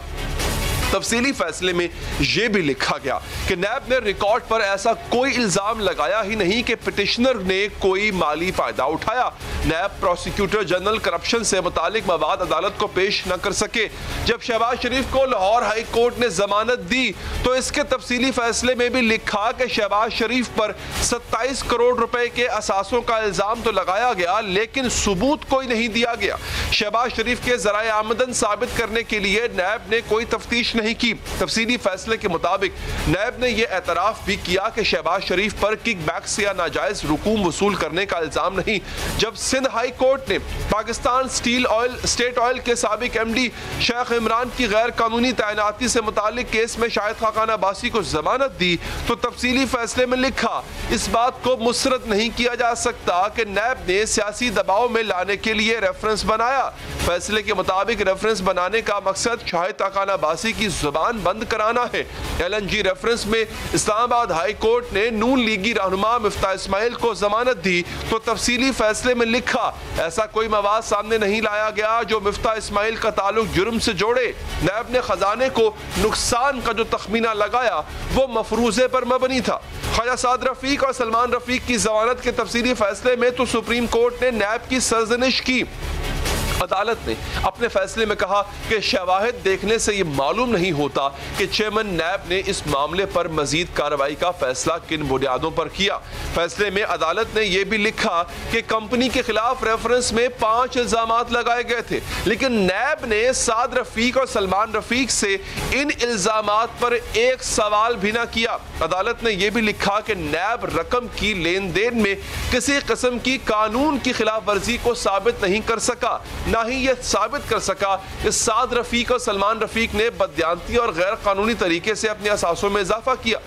तफसीली फैसले में यह भी लिखा गया कि नैब ने रिकॉर्ड पर ऐसा कोई इल्जाम लगाया ही नहीं कि पिटिशनर ने कोई माली फायदा उठाया। नैब प्रोसिक्यूटर जनरल करप्शन से मुतालिक मवाद अदालत को पेश न कर सके। जब शहबाज शरीफ को लाहौर हाई कोर्ट ने जमानत दी तो इसके तफसीली फैसले में भी लिखा कि शहबाज शरीफ पर 27 करोड़ रुपए के असासों का इल्जाम तो लगाया गया लेकिन सबूत कोई नहीं दिया गया। शहबाज शरीफ के जराए आमदन साबित करने के लिए नैब ने कोई तफ्तीश नहीं की। तफसीली फैसले के मुताबिक नैब ने यह एतराफ भी किया कि शहबाज शरीफ पर किकबैक्स या नाजायज रुकूम वसूल करने का इल्जाम नहीं। जब सिंध हाई कोर्ट ने पाकिस्तान स्टेट ऑयल के साबिक MD शेख इमरान की गैर कानूनी तैनाती से मुतालिक केस में शाहिद ताकाना बासी को जमानत दी तो तफसीली फैसले में लिखा इस बात को मुसरद नहीं किया जा सकता कि नैब ने सियासी दबाव में लाने के लिए रेफरेंस बनाया। फैसले के मुताबिक रेफरेंस बनाने का मकसद शाहिद ताकाना बासी की जुबान बंद कराना है। LNG रेफरेंस में इस्लामाबाद हाई कोर्ट ने नून लीगी रहनुमा मिफ्ता इस्माइल को जमानत दी तो तफसीली फैसले में लिखा ऐसा कोई मवाद सामने नहीं लाया गया जो मिफ्ता इस्माइल का ताल्लुक जुर्म से जोड़े। नैब ने खजाने को नुकसान का जो तखमीना लगाया वो मफरूजे पर मबनी था। ख्वाजा साद रफीक और सलमान रफीक की जमानत के तफसीली फैसले में तो सुप्रीम कोर्ट ने नैब की सरजनिश की। अदालत ने अपने फैसले में कहा कि शवाहिद देखने से ये मालूम नहीं होता कि चेयरमैन नैब ने इस मामले पर मजीद कार्रवाई का फैसला किन बुनियादों पर किया। फैसले में अदालत ने यह भी लिखा कि कंपनी के खिलाफ रेफरेंस में 5 इल्जामात लगाए गए थे, लेकिन नैब ने साद रफीक और सलमान रफीक से इन इल्जामात पर एक सवाल भी ना किया। अदालत ने यह भी लिखा कि नैब रकम की लेन देन में किसी किस्म की कानून की खिलाफ वर्जी को साबित नहीं कर सका, ना ही यह साबित कर सका कि साद रफीक और सलमान रफीक ने बदयांती और गैर कानूनी तरीके से अपने असासों में इजाफा किया।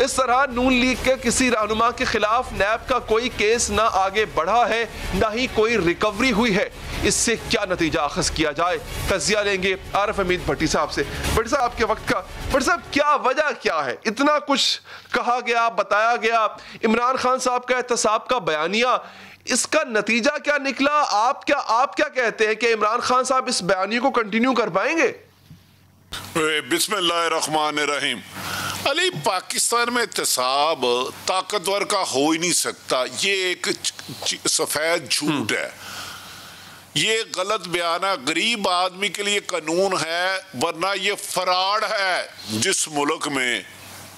इस तरह नून लीग के किसी रहनुमा के खिलाफ नैब का कोई केस ना आगे बढ़ा है, ना ही कोई रिकवरी हुई है। इससे क्या नतीजा अखज़ किया जाए, तजिया लेंगे आरिफ हमीद भट्टी साहब से। भट्टी साहब आपके वक्त का, भट्टी साहब क्या वजह क्या है? इतना कुछ कहा गया, बताया गया, इमरान खान साहब का एहतसाब का बयानिया, इसका नतीजा क्या निकला? आप क्या कहते हैं कि इमरान खान साहब इस बयानी को कंटिन्यू कर पाएंगे? बिस्मिल्लाहिर्रहमानिर्रहीम। अली, पाकिस्तान में एहतसाब ताकतवर का हो ही नहीं सकता। ये एक सफेद झूठ है, ये गलत बयान है। गरीब आदमी के लिए कानून है, वरना ये फराड है। जिस मुल्क में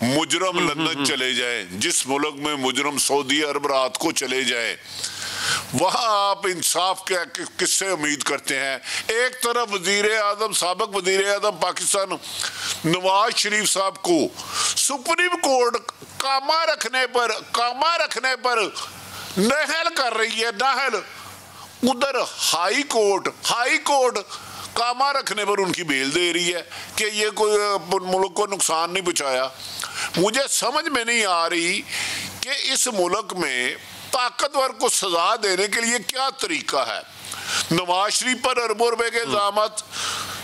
मुजरम लंदन चले जाए, जिस मुल्क में मुजरम सऊदी अरब रात को चले जाए, वहां आप इंसाफ के किससे उम्मीद करते हैं? एक तरफ वजीर आजम, साबिक वजीर आजम पाकिस्तान नवाज शरीफ साहब को सुप्रीम कोर्ट कामा रखने पर नहल कर रही है, नहल। उधर हाई कोर्ट कामा रखने पर उनकी बेल दे रही है कि ये कोई मुल्क को नुकसान नहीं पहुंचाया। मुझे समझ में नहीं आ रही कि इस मुल्क में ताकतवर को सजा देने के लिए क्या तरीका है। नवाज शरीफ पर अरबों रुपए के इल्जामात,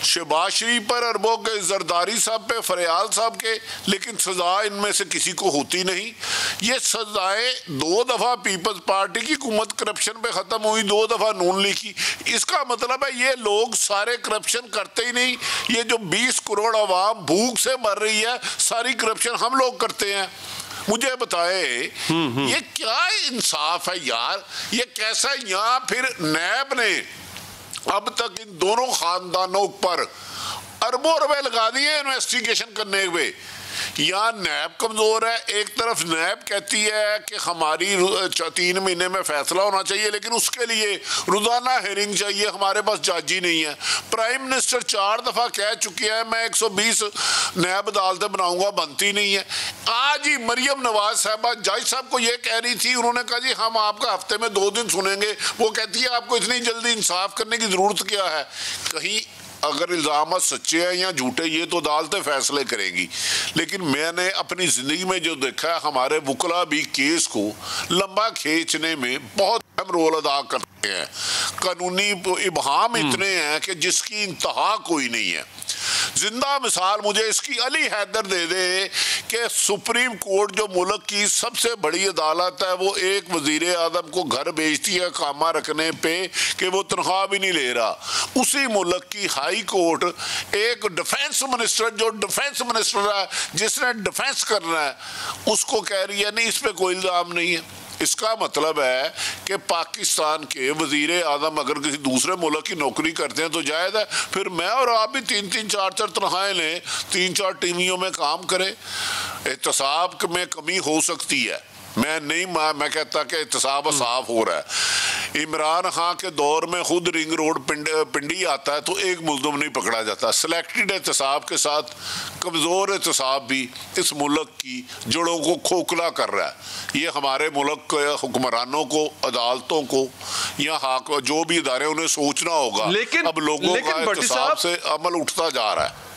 शहबाज शरीफ पर अरबों के, जरदारी साहब पे, फरियाल साहब के, लेकिन सजा इनमें से किसी को होती नहीं। ये सजाएं 2 दफा पीपल्स पार्टी की हुकूमत करप्शन पे खत्म हुई, 2 दफा नून लीग की। इसका मतलब है ये लोग सारे करप्शन करते ही नहीं। ये जो 20 करोड़ अवाम भूख से मर रही है, सारी करप्शन हम लोग करते हैं। मुझे बताए ये क्या इंसाफ है यार? ये कैसा? यहाँ फिर नैब ने अब तक इन दोनों खानदानों पर अरबों रुपए लगा दिए इन्वेस्टिगेशन करने पे। यहाँ नैब कमजोर है। एक तरफ नैब कहती है कि हमारी 3 महीने में फैसला होना चाहिए, लेकिन उसके लिए रोजाना हेयरिंग चाहिए, हमारे पास जज ही नहीं है। प्राइम मिनिस्टर 4 दफा कह चुके हैं मैं 120 नैब अदालतें बनाऊंगा, बनती नहीं है। आज ही मरियम नवाज साहबा जज साहब को ये कह रही थी, उन्होंने कहा जी हम आपका हफ्ते में 2 दिन सुनेंगे। वो कहती है आपको इतनी जल्दी इंसाफ करने की जरूरत क्या है? कहीं अगर इल्जाम सच्चे हैं या झूठे, ये तो अदालतें फैसले करेंगी। लेकिन मैंने अपनी जिंदगी में जो देखा है, हमारे वकला भी केस को लंबा खींचने में बहुत अहम रोल अदा करते हैं। कानूनी इबहाम इतने हैं कि जिसकी इंतहा कोई नहीं है। जिंदा मिसाल मुझे इसकी अली हैदर दे दे कि सुप्रीम कोर्ट जो मुल्क की सबसे बड़ी अदालत है, वो एक वजीर आजम को घर भेजती है कामा रखने पे कि वो तनख्वाह भी नहीं ले रहा। उसी मुल्क की हाई कोर्ट एक डिफेंस मिनिस्टर, जो डिफेंस मिनिस्टर है, जिसने डिफेंस करना है, उसको कह रही है नहीं, इस पर कोई इल्जाम नहीं है। इसका मतलब है कि पाकिस्तान के वजीर आजम अगर किसी दूसरे मुल्क की नौकरी करते हैं तो जायज़ है, फिर मैं और आप भी 3-3, 4-4 तनख्वाहें लें, 3-4 टीमियों में काम करें। एहतसाब में कमी हो सकती है, मैं कहता कि एहतसाब साफ हो रहा है। इमरान खान के दौर में खुद रिंग रोड पिंडी आता है तो एक मुल्ज़िम नहीं पकड़ा जाता। सिलेक्टेड एहतसाब के साथ कमज़ोर एहतसाब भी इस मुल्क की जड़ों को खोखला कर रहा है। ये हमारे मुल्क के हुक्मरानों को, अदालतों को या जो भी इदारे, उन्हें सोचना होगा। लेकिन अब लोगों का एहतसाब से अमल उठता जा रहा है।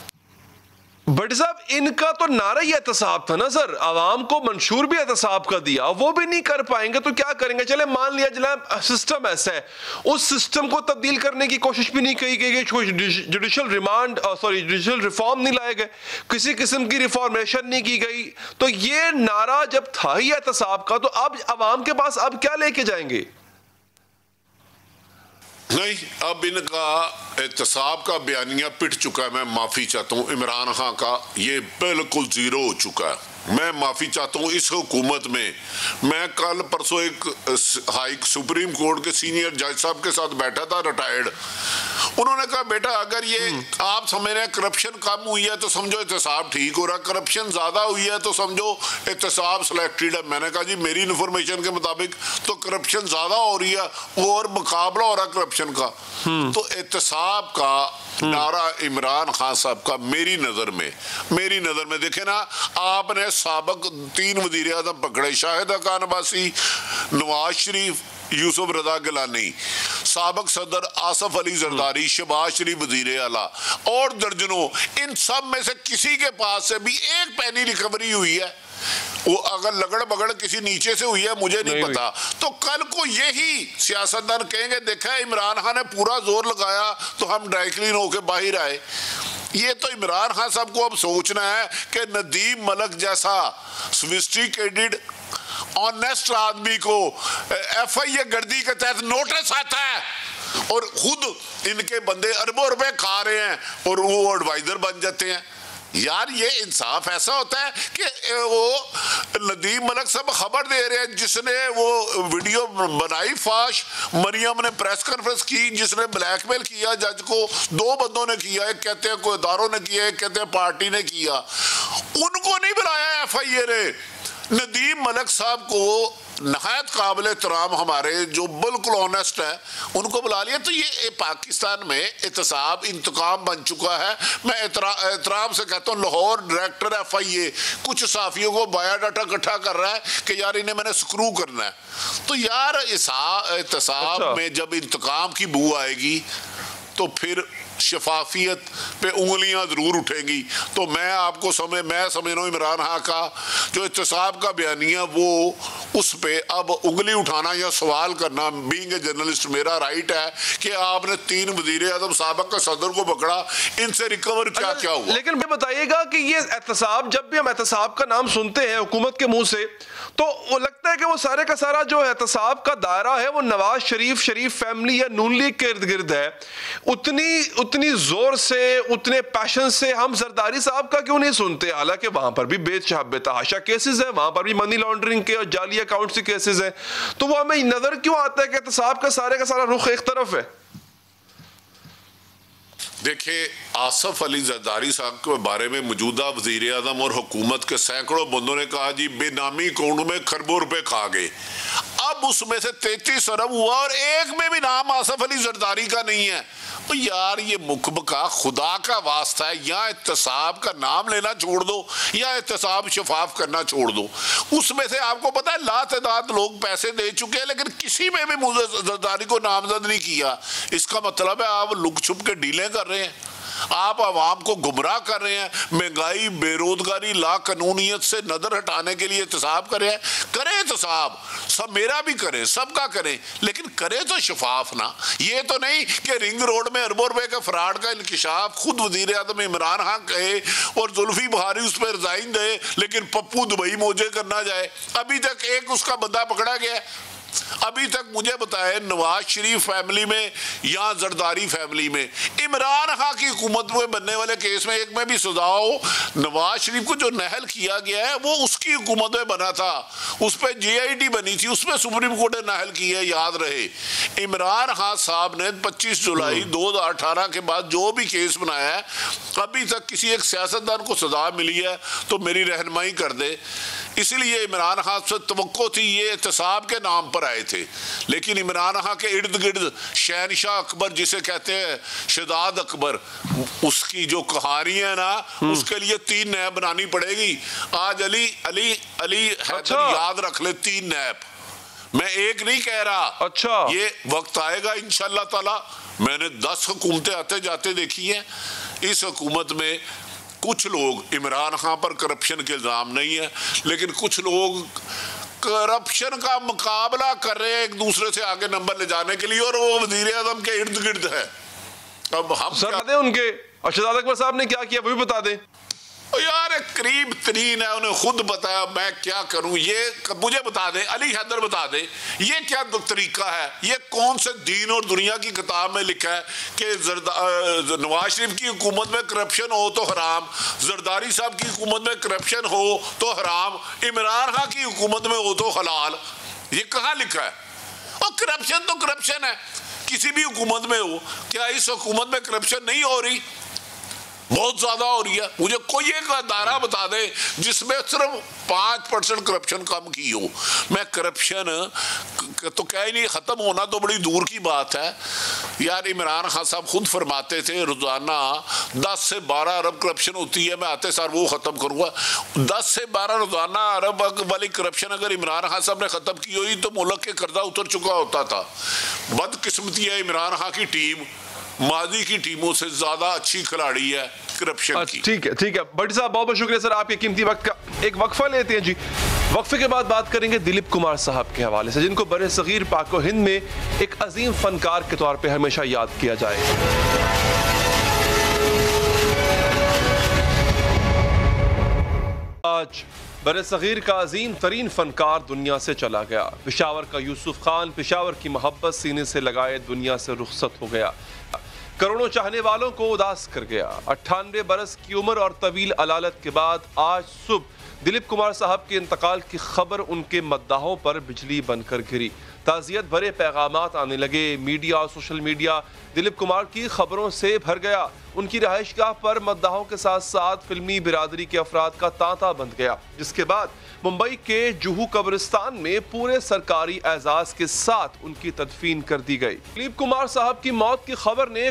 भट्टी साहब, इनका तो नारा ही एहतसाब था ना सर, आवाम को मंशूर भी एहतसाब का दिया, वो भी नहीं कर पाएंगे तो क्या करेंगे? चले मान लिया जनाब सिस्टम ऐसा है, उस सिस्टम को तब्दील करने की कोशिश भी नहीं की गई, जुडिशल रिफॉर्म नहीं लाए गए, किसी किस्म की रिफॉर्मेशन नहीं की गई, तो ये नारा जब था ही एहतसाब का, तो अब आवाम के पास अब क्या लेके जाएंगे? नहीं, अब इनका एहतसाब का बयानिया पिट चुका है। मैं माफी चाहता हूँ, इमरान खान का ये बिल्कुल जीरो हो चुका है। मैं माफ़ी चाहता हूँ इस हुकूमत में। मैं कल परसों एक सुप्रीम कोर्ट के सीनियर जज साहब के साथ बैठा था, रिटायर्ड। उन्होंने कहा बेटा अगर ये आप समझ रहे हैं करप्शन कम हुई है तो समझो एहतसाब ठीक हो रहा, करप्शन ज़्यादा हुई है तो समझो एहतसाब सिलेक्टेड है। मैंने कहा जी मेरी इन्फॉर्मेशन के मुताबिक तो करप्शन ज़्यादा हो रही है और मुकाबला हो रहा करप्शन का। तो एहतसाब का नारा इमरान खान साहब का मेरी नज़र में देखे ना, आपने साबिक 3 वज़ीर आज़म पकड़े, शाहिदा खान अब्बासी, नवाज शरीफ, यूसुफ रजा गिलानी, साबिक सदर आसफ अली जरदारी, शहबाज शरीफ वज़ीर आला और दर्जनों, इन सब में से किसी के पास से भी एक पैनी रिकवरी हुई है? वो अगर लगड़ बगड़ किसी नीचे से हुई है मुझे नहीं पता। तो कल को यही सियासतदान कहेंगे देखा इमरान खान ने पूरा जोर लगाया तो हम ड्राइक्लीन होके बाहर आए। ये तो इमरान खान साहब को अब सोचना है कि नदीम मलिक जैसा सोफिस्टिकेटेड ऑनेस्ट आदमी को FIA गर्दी के तहत नोटिस आता है और खुद इनके बंदे अरबों रुपए खा रहे हैं और वो एडवाइजर बन जाते हैं। यार ये इंसाफ ऐसा होता है कि वो नदीम मलिक साहब खबर दे रहे हैं, जिसने वो वीडियो बनाई फाश, मरियम ने प्रेस कॉन्फ्रेंस की, जिसने ब्लैकमेल किया जज को, 2 बंदों ने किया, एक कहते हैं कोई इदारों ने किया, एक कहते हैं पार्टी ने किया, उनको नहीं बुलाया FIA ने। नदीम मलिक साहब को नहायत काबिल एहतराम हमारे जो बिल्कुल ऑनेस्ट है उनको बुला लिया। तो ये पाकिस्तान में एहतसाब इंतकाम बन चुका है। मैं एहतराम से कहता हूँ लाहौर डायरेक्टर FIA कुछ साफियों को बायोडाटा इकट्ठा कर रहा है कि यार इन्हें मैंने स्क्रू करना है। तो यार एहतसाब में जब इंतकाम की बू आएगी तो फिर शफाफियत पे उंगलियां जरूर उठेंगी। तो मैं समझ रहा हूँ इमरान खान का जो एहतसाब का बयानिया वो उस पे अब उंगली उठाना या सवाल करना बीइंग ए जर्नलिस्ट मेरा राइट है कि आपने 3 वज़ीर आज़म साबिक का सदर को पकड़ा, इनसे रिकवर क्या हुआ। लेकिन मैं बताइएगा कि ये एहतसाब, जब भी हम एहतसाब का नाम सुनते हैं हुकूमत के मुंह से तो वो लगता है कि वो सारे का सारा जो एहतसाब का दायरा है वो नवाज शरीफ फैमिली या नून लीग के इर्द गिर्द है। उतनी जोर से, उतने पैशन से हम जरदारी साहब का क्यों नहीं सुनते? हालांकि वहां पर भी बेतहाशा केसेस है, वहां पर भी मनी लॉन्ड्रिंग के और जाली अकाउंट के केसेस हैं। तो वो हमें नजर क्यों आता है कि एहतसाब का सारा रुख एक तरफ है? देखिए आसफ अली जरदारी साहब के बारे में मौजूदा वज़ीर आज़म और हुकूमत के सैकड़ों बंदों ने कहा जी बेनामी अकाउंट में खरबों रुपए खा गए। अब उसमें से 33 अरब हुआ और एक में भी नाम आसफ अली जरदारी का नहीं है। तो यार ये मुकबका खुदा का वास्ता है, या एहतसाब का नाम लेना छोड़ दो या एहतसाब शफाफ करना छोड़ दो। उसमें से आपको पता है लातादाद लोग पैसे दे चुके हैं लेकिन किसी में भी मुझे जरदारी को नामजद नहीं किया। इसका मतलब है आप लुक छुप के डीलें कर रहे हैं, आप आवाम को गुमराह कर रहे हैं, महंगाई, बेरोजगारी, लाकानूनियत से नजर हटाने के लिए एहतसाब कर रहे हैं। करें एहतसाब, सब मेरा भी करें, सबका करें, लेकिन करें तो शफाफ ना। ये तो नहीं कि रिंग रोड में अरबों रुपए के फ्रॉड का इंकशाफ खुद वजीर आज़म इमरान खान कहे और जुल्फी बुखारी उस पर रिजाइन दे लेकिन पप्पू दुबई मौजे करना जाए। अभी तक एक उसका बंदा पकड़ा गया, अभी तक मुझे बताए नवाज शरीफ फैमिली में या जरदारी फैमिली में इमरान खान की हुकूमत में बनने वाले केस में एक में भी सुधाओ। नवाज शरीफ को जो नहल किया गया है वो उसकी हुकूमत में बना था, उस पर GIT बनी थी, उसमें सुप्रीम कोर्ट ने नहल की है, याद रहे। इमरान खान साहब ने 25 जुलाई 2018 के बाद जो भी केस बनाया है अभी तक किसी एक सियासतदान को सजा मिली है तो मेरी रहनुमाई कर दे। इसलिए इमरान खान से तवक्को थी, ये एहतसाब के नाम पर आए थे, लेकिन इमरान खान के इर्द गिर्द शहनशाह अकबर जिसे कहते हैं शहजाद अकबर, उसकी जो कहानी है ना उसके लिए 3 नैब बनानी पड़ेगी। आज अली हैदर याद रख ले 3 नैब, मैं एक नहीं कह रहा। अच्छा, ये वक्त आएगा इंशाअल्लाह ताला। मैंने 10 हुकूमतें आते जाते देखी हैं। इस हुकूमत में कुछ लोग, इमरान खान पर करप्शन के इल्ज़ाम नहीं है लेकिन कुछ लोग करप्शन का मुकाबला कर रहे हैं एक दूसरे से आगे नंबर ले जाने के लिए और वो वजीर आज़म के इर्द गिर्द है। अब हम सर उनके शहजाद अकबर साहब ने क्या किया वो भी बता दें। यार करीब तरीन है, उन्हें खुद बताया मैं क्या करूं, ये मुझे बता दे, अली हैदर बता दे ये क्या तरीका है, ये कौन से दीन और दुनिया की किताब में लिखा है कि नवाज शरीफ की हुकूमत में करप्शन हो तो हराम, जरदारी साहब की हुकूमत में करप्शन हो तो हराम, इमरान खान की हुकूमत में हो तो हलाल। ये कहाँ लिखा है? और करप्शन तो करप्शन है, किसी भी हुकूमत में हो। क्या इस हुकूमत में करप्शन नहीं हो रही? बहुत ज्यादा हो रही है। मुझे कोई एक अदारा बता दे जिसमें सिर्फ 5% करप्शन कम की हो। मैं करप्शन तो कह ही नहीं, खत्म होना तो बड़ी दूर की बात है यार। इमरान खान साहब खुद फरमाते थे रोजाना 10 से 12 अरब करप्शन होती है, मैं आते सार वो खत्म करूंगा। 10 से 12 रोजाना अरब वाली करप्शन अगर इमरान खान साहब ने खत्म की हुई तो मुल्क के कर्जा उतर चुका होता था। बदकिस्मती है, इमरान खान की टीम माजी की टीमों से ज्यादा अच्छी खिलाड़ी है करप्शन की। ठीक है भट्टी साहब, बहुत बहुत शुक्रिया सर आपके कीमती वक्त का। एक वक्फा लेते हैं जी, वक्फे के बाद बात करेंगे दिलीप कुमार साहब के हवाले से, जिनको बरे सगीर पाक व हिंद में एक अजीम फनकार के तौर पे हमेशा याद किया जाएगा। आज बरे सगीर का अजीम तरीन फनकार दुनिया से चला गया। पेशावर का यूसुफ खान पेशावर की मोहब्बत सीने से लगाए दुनिया से रुखसत हो गया। करोड़ों चाहने वालों को उदास कर गया। 98 बरस की उम्र और तवील अलालत के बाद आज सुबह दिलीप कुमार साहब के इंतकाल की खबर उनके मद्दाहों पर बिजली बनकर गिरी। ताज़ियत भरे पैगामात आने लगे। मीडिया और सोशल मीडिया दिलीप कुमार की खबरों से भर गया। उनकी रहायशगाह पर मद्दाहों के साथ साथ फिल्मी बिरादरी के अफराद का तांता बंध गया, जिसके बाद मुंबई के जुहू कब्रिस्तान में पूरे सरकारी एजाज के साथ उनकी तदफीन कर दी गई। दिलीप कुमार साहब की मौत की खबर ने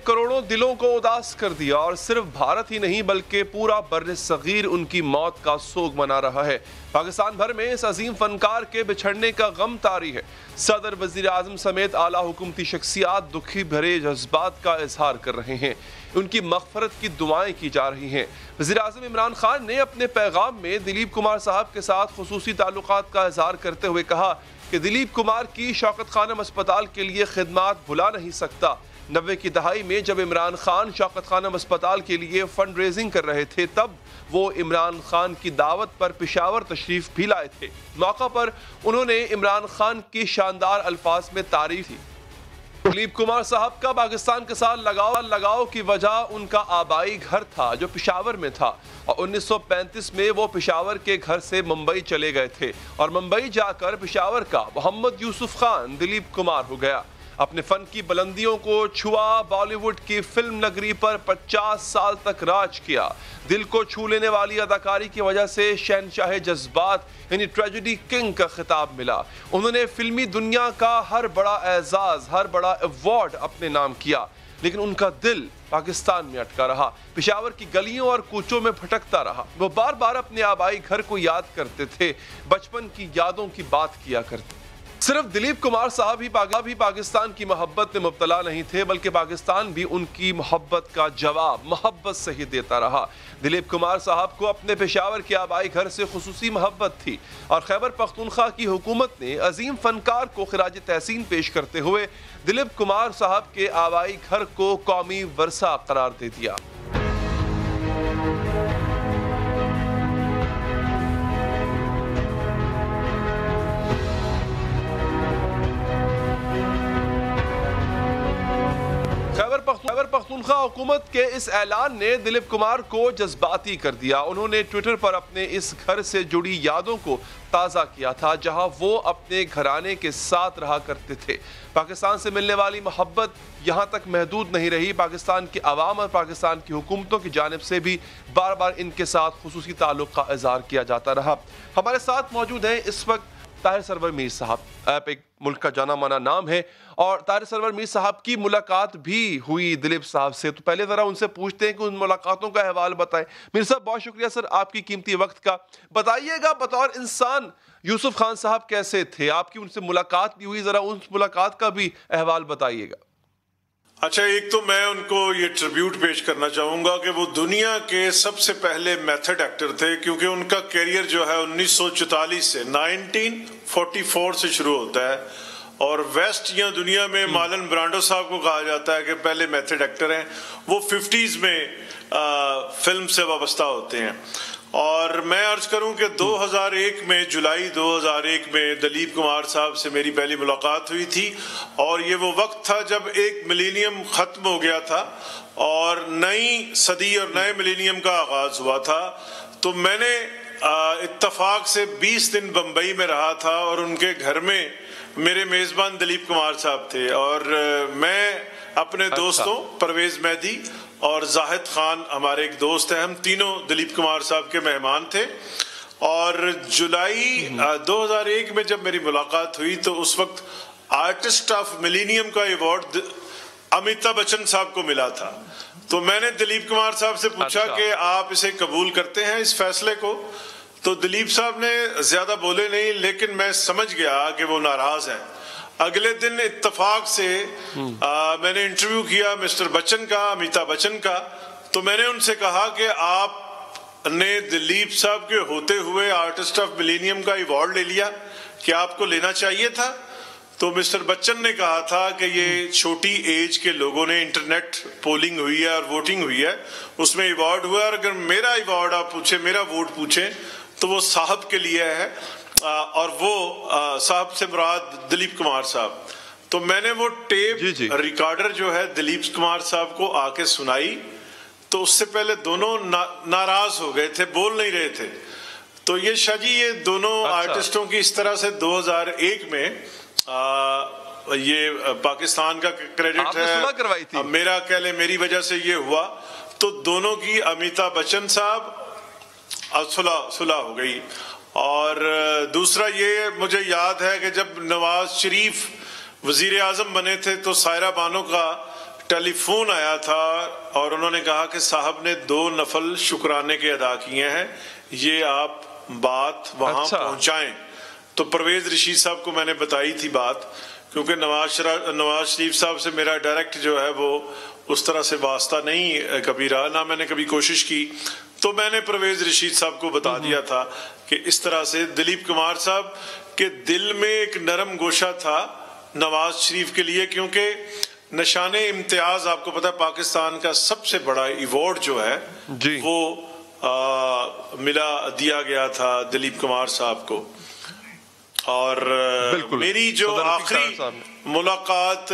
करोड़ों दिलों को उदास कर दिया और सिर्फ भारत ही नहीं बल्कि पूरा बर्रे सगीर उनकी मौत का सोग मना रहा है। पाकिस्तान भर में इस अजीम फनकार के बिछड़ने का गम तारी है। सदर, वजीर आजम समेत आला हुकूमती शख्सियात दुखी भरे जज्बात का इजहार कर रहे हैं। उनकी मग़फ़रत की दुआएं की जा रही हैं। वज़ीर आज़म इमरान खान ने अपने पैगाम में दिलीप कुमार साहब के साथ खुसूसी ताल्लुकात का इजहार करते हुए कहा कि दिलीप कुमार की शौकत खानम अस्पताल के लिए खिदमात भुला नहीं सकता। 90 की दहाई में जब इमरान खान शौकत खानम अस्पताल के लिए फंड रेजिंग कर रहे थे, तब वो इमरान खान की दावत पर पेशावर तशरीफ भी लाए थे। मौका पर उन्होंने इमरान खान की शानदार अल्फाज में तारीफ की। दिलीप कुमार साहब का पाकिस्तान के साथ लगाव की वजह उनका आबाई घर था जो पेशावर में था, और 1935 में वो पेशावर के घर से मुंबई चले गए थे और मुंबई जाकर पेशावर का मोहम्मद यूसुफ खान दिलीप कुमार हो गया। अपने फन की बुलंदियों को छुआ, बॉलीवुड की फिल्म नगरी पर 50 साल तक राज किया। दिल को छू लेने वाली अदाकारी की वजह से शहनशाह जज्बात यानी ट्रेजेडी किंग का खिताब मिला। उन्होंने फिल्मी दुनिया का हर बड़ा एजाज, हर बड़ा अवार्ड अपने नाम किया, लेकिन उनका दिल पाकिस्तान में अटका रहा, पेशावर की गलियों और कूचों में भटकता रहा। वो बार बार अपने आबाई घर को याद करते थे, बचपन की यादों की बात किया करते। सिर्फ दिलीप कुमार साहब ही पाकिस्तान की मोहब्बत में मुब्तला नहीं थे, बल्कि पाकिस्तान भी उनकी मोहब्बत का जवाब मोहब्बत से ही देता रहा। दिलीप कुमार साहब को अपने पेशावर के आबाई घर से खुसूसी मोहब्बत थी और खैबर पख्तूनख्वा की हुकूमत ने अजीम फनकार को खिराज तहसीन पेश करते हुए दिलीप कुमार साहब के आबाई घर को कौमी वर्सा करार दे दिया। खैबर पख्तूनख्वा हुकूमत के इस ऐलान ने दिलीप कुमार को जज्बाती कर दिया। उन्होंने ट्विटर पर अपने इस घर से जुड़ी यादों को ताज़ा किया था, जहां वो अपने घराने के साथ रहा करते थे। पाकिस्तान से मिलने वाली मोहब्बत यहाँ तक महदूद नहीं रही, पाकिस्तान के अवाम और पाकिस्तान की हुकूमतों की जानिब से भी बार बार इनके साथ खुसूसी ताल्लुक़ का इज़हार किया जाता रहा। हमारे साथ मौजूद हैं इस वक्त ताहिर सरवर मीर साहब। आप एक मुल्क का जाना माना नाम है और ताहिर सरवर मीर साहब की मुलाकात भी हुई दिलीप साहब से, तो पहले ज़रा उनसे पूछते हैं कि उन मुलाकातों का अहवाल बताएं। मीर साहब, बहुत शुक्रिया सर आपकी कीमती वक्त का। बताइएगा बतौर इंसान यूसुफ खान साहब कैसे थे? आपकी उनसे मुलाकात भी हुई, ज़रा उस मुलाकात का भी अहवाल बताइएगा। अच्छा, एक तो मैं उनको ये ट्रिब्यूट पेश करना चाहूँगा कि वो दुनिया के सबसे पहले मेथड एक्टर थे, क्योंकि उनका करियर जो है 1944 से 1944 से शुरू होता है और वेस्ट या दुनिया में मार्लन ब्रांडो साहब को कहा जाता है कि पहले मेथड एक्टर हैं, वो 50s में फिल्म से वाबस्ता होते हैं। और मैं अर्ज करूं कि 2001 में जुलाई 2001 में दिलीप कुमार साहब से मेरी पहली मुलाकात हुई थी, और ये वो वक्त था जब एक मिलेनियम ख़त्म हो गया था और नई सदी और नए मिलेनियम का आगाज़ हुआ था। तो मैंने इत्तफाक से 20 दिन बम्बई में रहा था और उनके घर में मेरे मेज़बान दिलीप कुमार साहब थे, और मैं अपने दोस्तों परवेज़ मेहदी और जाहिद खान, हमारे एक दोस्त है, हम तीनों दिलीप कुमार साहब के मेहमान थे। और जुलाई 2001 में जब मेरी मुलाकात हुई तो उस वक्त आर्टिस्ट ऑफ मिलेनियम का अवार्ड अमिताभ बच्चन साहब को मिला था। तो मैंने दिलीप कुमार साहब से पूछा कि आप इसे कबूल करते हैं, इस फैसले को? तो दिलीप साहब ने ज्यादा बोले नहीं, लेकिन मैं समझ गया कि वो नाराज हैं। अगले दिन इत्तफाक से मैंने इंटरव्यू किया मिस्टर बच्चन का, अमिताभ बच्चन का। तो मैंने उनसे कहा कि आपने दिलीप साहब के होते हुए आर्टिस्ट ऑफ मिलेनियम का अवार्ड ले लिया, क्या आपको लेना चाहिए था? तो मिस्टर बच्चन ने कहा था कि ये छोटी एज के लोगों ने, इंटरनेट पोलिंग हुई है और वोटिंग हुई है, उसमें अवार्ड हुआ, और अगर मेरा अवार्ड आप पूछे, मेरा वोट पूछे, तो वो साहब के लिए है, और वो साहब से मुराद दिलीप कुमार साहब। तो मैंने वो टेप रिकॉर्डर जो है दिलीप कुमार साहब को आके सुनाई, तो उससे पहले दोनों नाराज हो गए थे, बोल नहीं रहे थे। तो ये शाजी, ये दोनों आर्टिस्टों की इस तरह से 2001 में ये पाकिस्तान का क्रेडिट है, मेरा कह ले मेरी वजह से ये हुआ। तो दोनों की, अमिताभ बच्चन साहब सुलह हो गई। और दूसरा ये मुझे याद है कि जब नवाज शरीफ वजीर आजम बने थे तो सायरा बानो का टेलीफोन आया था और उन्होंने कहा कि साहब ने 2 नफल शुक्राने के अदा किए हैं, ये आप बात वहां पहुंचाएं। तो परवेज रशीद साहब को मैंने बताई थी बात, क्योंकि नवाज शरीफ साहब से मेरा डायरेक्ट जो है वो उस तरह से वास्ता नहीं कभी रहा, ना मैंने कभी कोशिश की। तो मैंने परवेज रशीद साहब को बता दिया था कि इस तरह से दिलीप कुमार साहब के दिल में एक नरम गोशा था नवाज शरीफ के लिए, क्योंकि निशाने इम्तियाज, आपको पता है पाकिस्तान का सबसे बड़ा अवार्ड जो है वो दिया गया था दिलीप कुमार साहब को। और मेरी जो आखिरी मुलाकात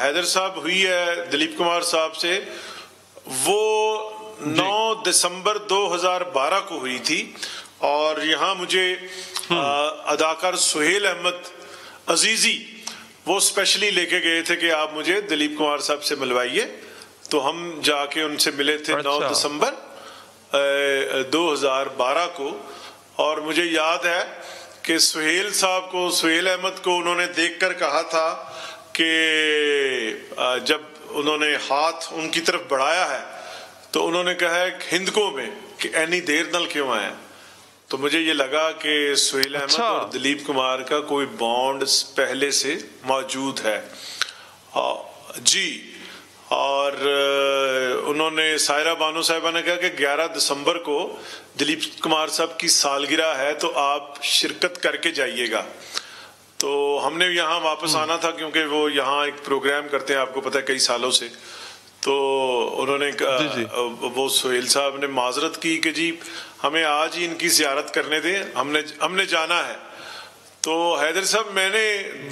हैदर साहब हुई है दिलीप कुमार साहब से, वो 9 दिसंबर 2012 को हुई थी। और यहाँ मुझे अदाकार सुहेल अहमद अजीजी वो स्पेशली लेके गए थे कि आप मुझे दिलीप कुमार साहब से मिलवाइए। तो हम जाके उनसे मिले थे 9 दिसंबर 2012 को। और मुझे याद है कि सुहेल साहब को, सुहेल अहमद को उन्होंने देखकर कहा था कि जब उन्होंने हाथ उनकी तरफ बढ़ाया है तो उन्होंने कहा है हिंदको में कि एनी देर नल क्यों आए। तो मुझे ये लगा कि सुहेल अहमद और दिलीप कुमार का कोई बॉन्ड पहले से मौजूद है जी। और उन्होंने, सायरा बानो साहिबा ने कहा कि 11 दिसंबर को दिलीप कुमार साहब की सालगिरह है तो आप शिरकत करके जाइएगा। तो हमने यहाँ वापस आना था क्योंकि वो यहाँ एक प्रोग्राम करते हैं, आपको पता है, कई सालों से। तो उन्होंने वो सुहेल साहब ने माजरत की कि जी हमें आज ही इनकी ज़ियारत करने दें, हमने जाना है। तो हैदर साहब, मैंने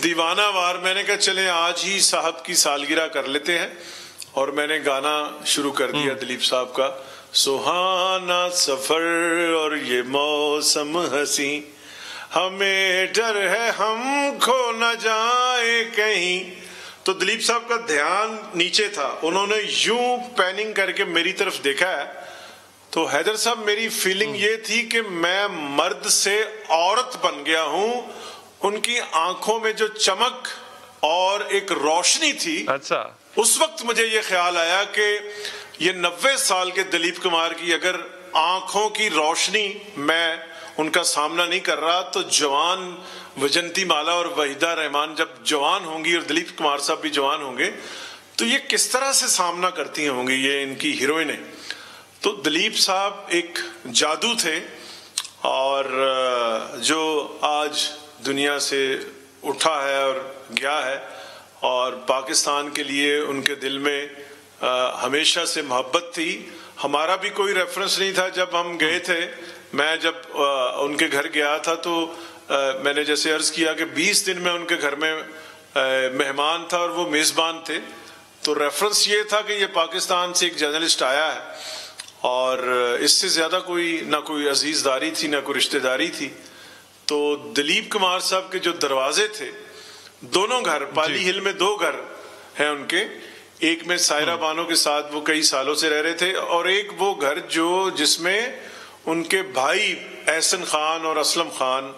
दीवाना वार, मैंने कहा चलें आज ही साहब की सालगिरह कर लेते हैं। और मैंने गाना शुरू कर दिया दिलीप साहब का, सुहाना सफर और ये मौसम हंसी, हमें डर है हम खो न जाए कहीं। तो दिलीप साहब का ध्यान नीचे था, उन्होंने यूं पैनिंग करके मेरी तरफ देखा है। तो हैदर साहब, मेरी फीलिंग ये थी कि मैं मर्द से औरत बन गया हूं। उनकी आंखों में जो चमक और एक रोशनी थी, अच्छा, उस वक्त मुझे ये ख्याल आया कि ये 90 साल के दिलीप कुमार की अगर आंखों की रोशनी मैं उनका सामना नहीं कर रहा, तो जवान वजंती माला और वहीदा रहमान जब जवान होंगी और दिलीप कुमार साहब भी जवान होंगे, तो ये किस तरह से सामना करती होंगी ये इनकी हीरोइनें। तो दिलीप साहब एक जादू थे और जो आज दुनिया से उठा है और गया है, और पाकिस्तान के लिए उनके दिल में हमेशा से मोहब्बत थी। हमारा भी कोई रेफरेंस नहीं था जब हम गए थे। मैं जब उनके घर गया था तो मैंने जैसे अर्ज किया कि 20 दिन में उनके घर में मेहमान था और वो मेज़बान थे, तो रेफरेंस ये था कि ये पाकिस्तान से एक जर्नलिस्ट आया है, और इससे ज़्यादा ना कोई अजीज़दारी थी ना कोई रिश्तेदारी थी। तो दिलीप कुमार साहब के जो दरवाजे थे, दोनों घर, पाली हिल में 2 घर हैं उनके, एक में सायरा बानो के साथ वो कई सालों से रह रहे थे, और एक वो घर जिसमें उनके भाई एहसन खान और असलम खान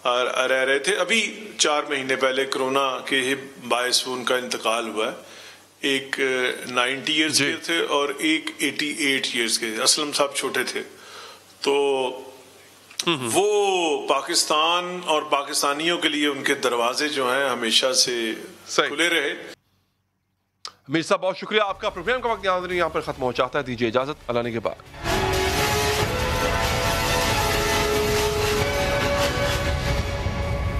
रह रहे थे। अभी 4 महीने पहले कोरोना के ही बायस उनका इंतकाल हुआ है। एक 90 ईयर्स के थे और एक 88 ईयर्स के। असलम साहब छोटे थे। तो वो पाकिस्तान और पाकिस्तानियों के लिए उनके दरवाजे जो हैं हमेशा से खुले रहे। मीर साहब बहुत शुक्रिया आपका। प्रोग्राम का वक्त यहाँ पर खत्म हो जाता है, दीजिए इजाजत, अल्लाह ने के बाद।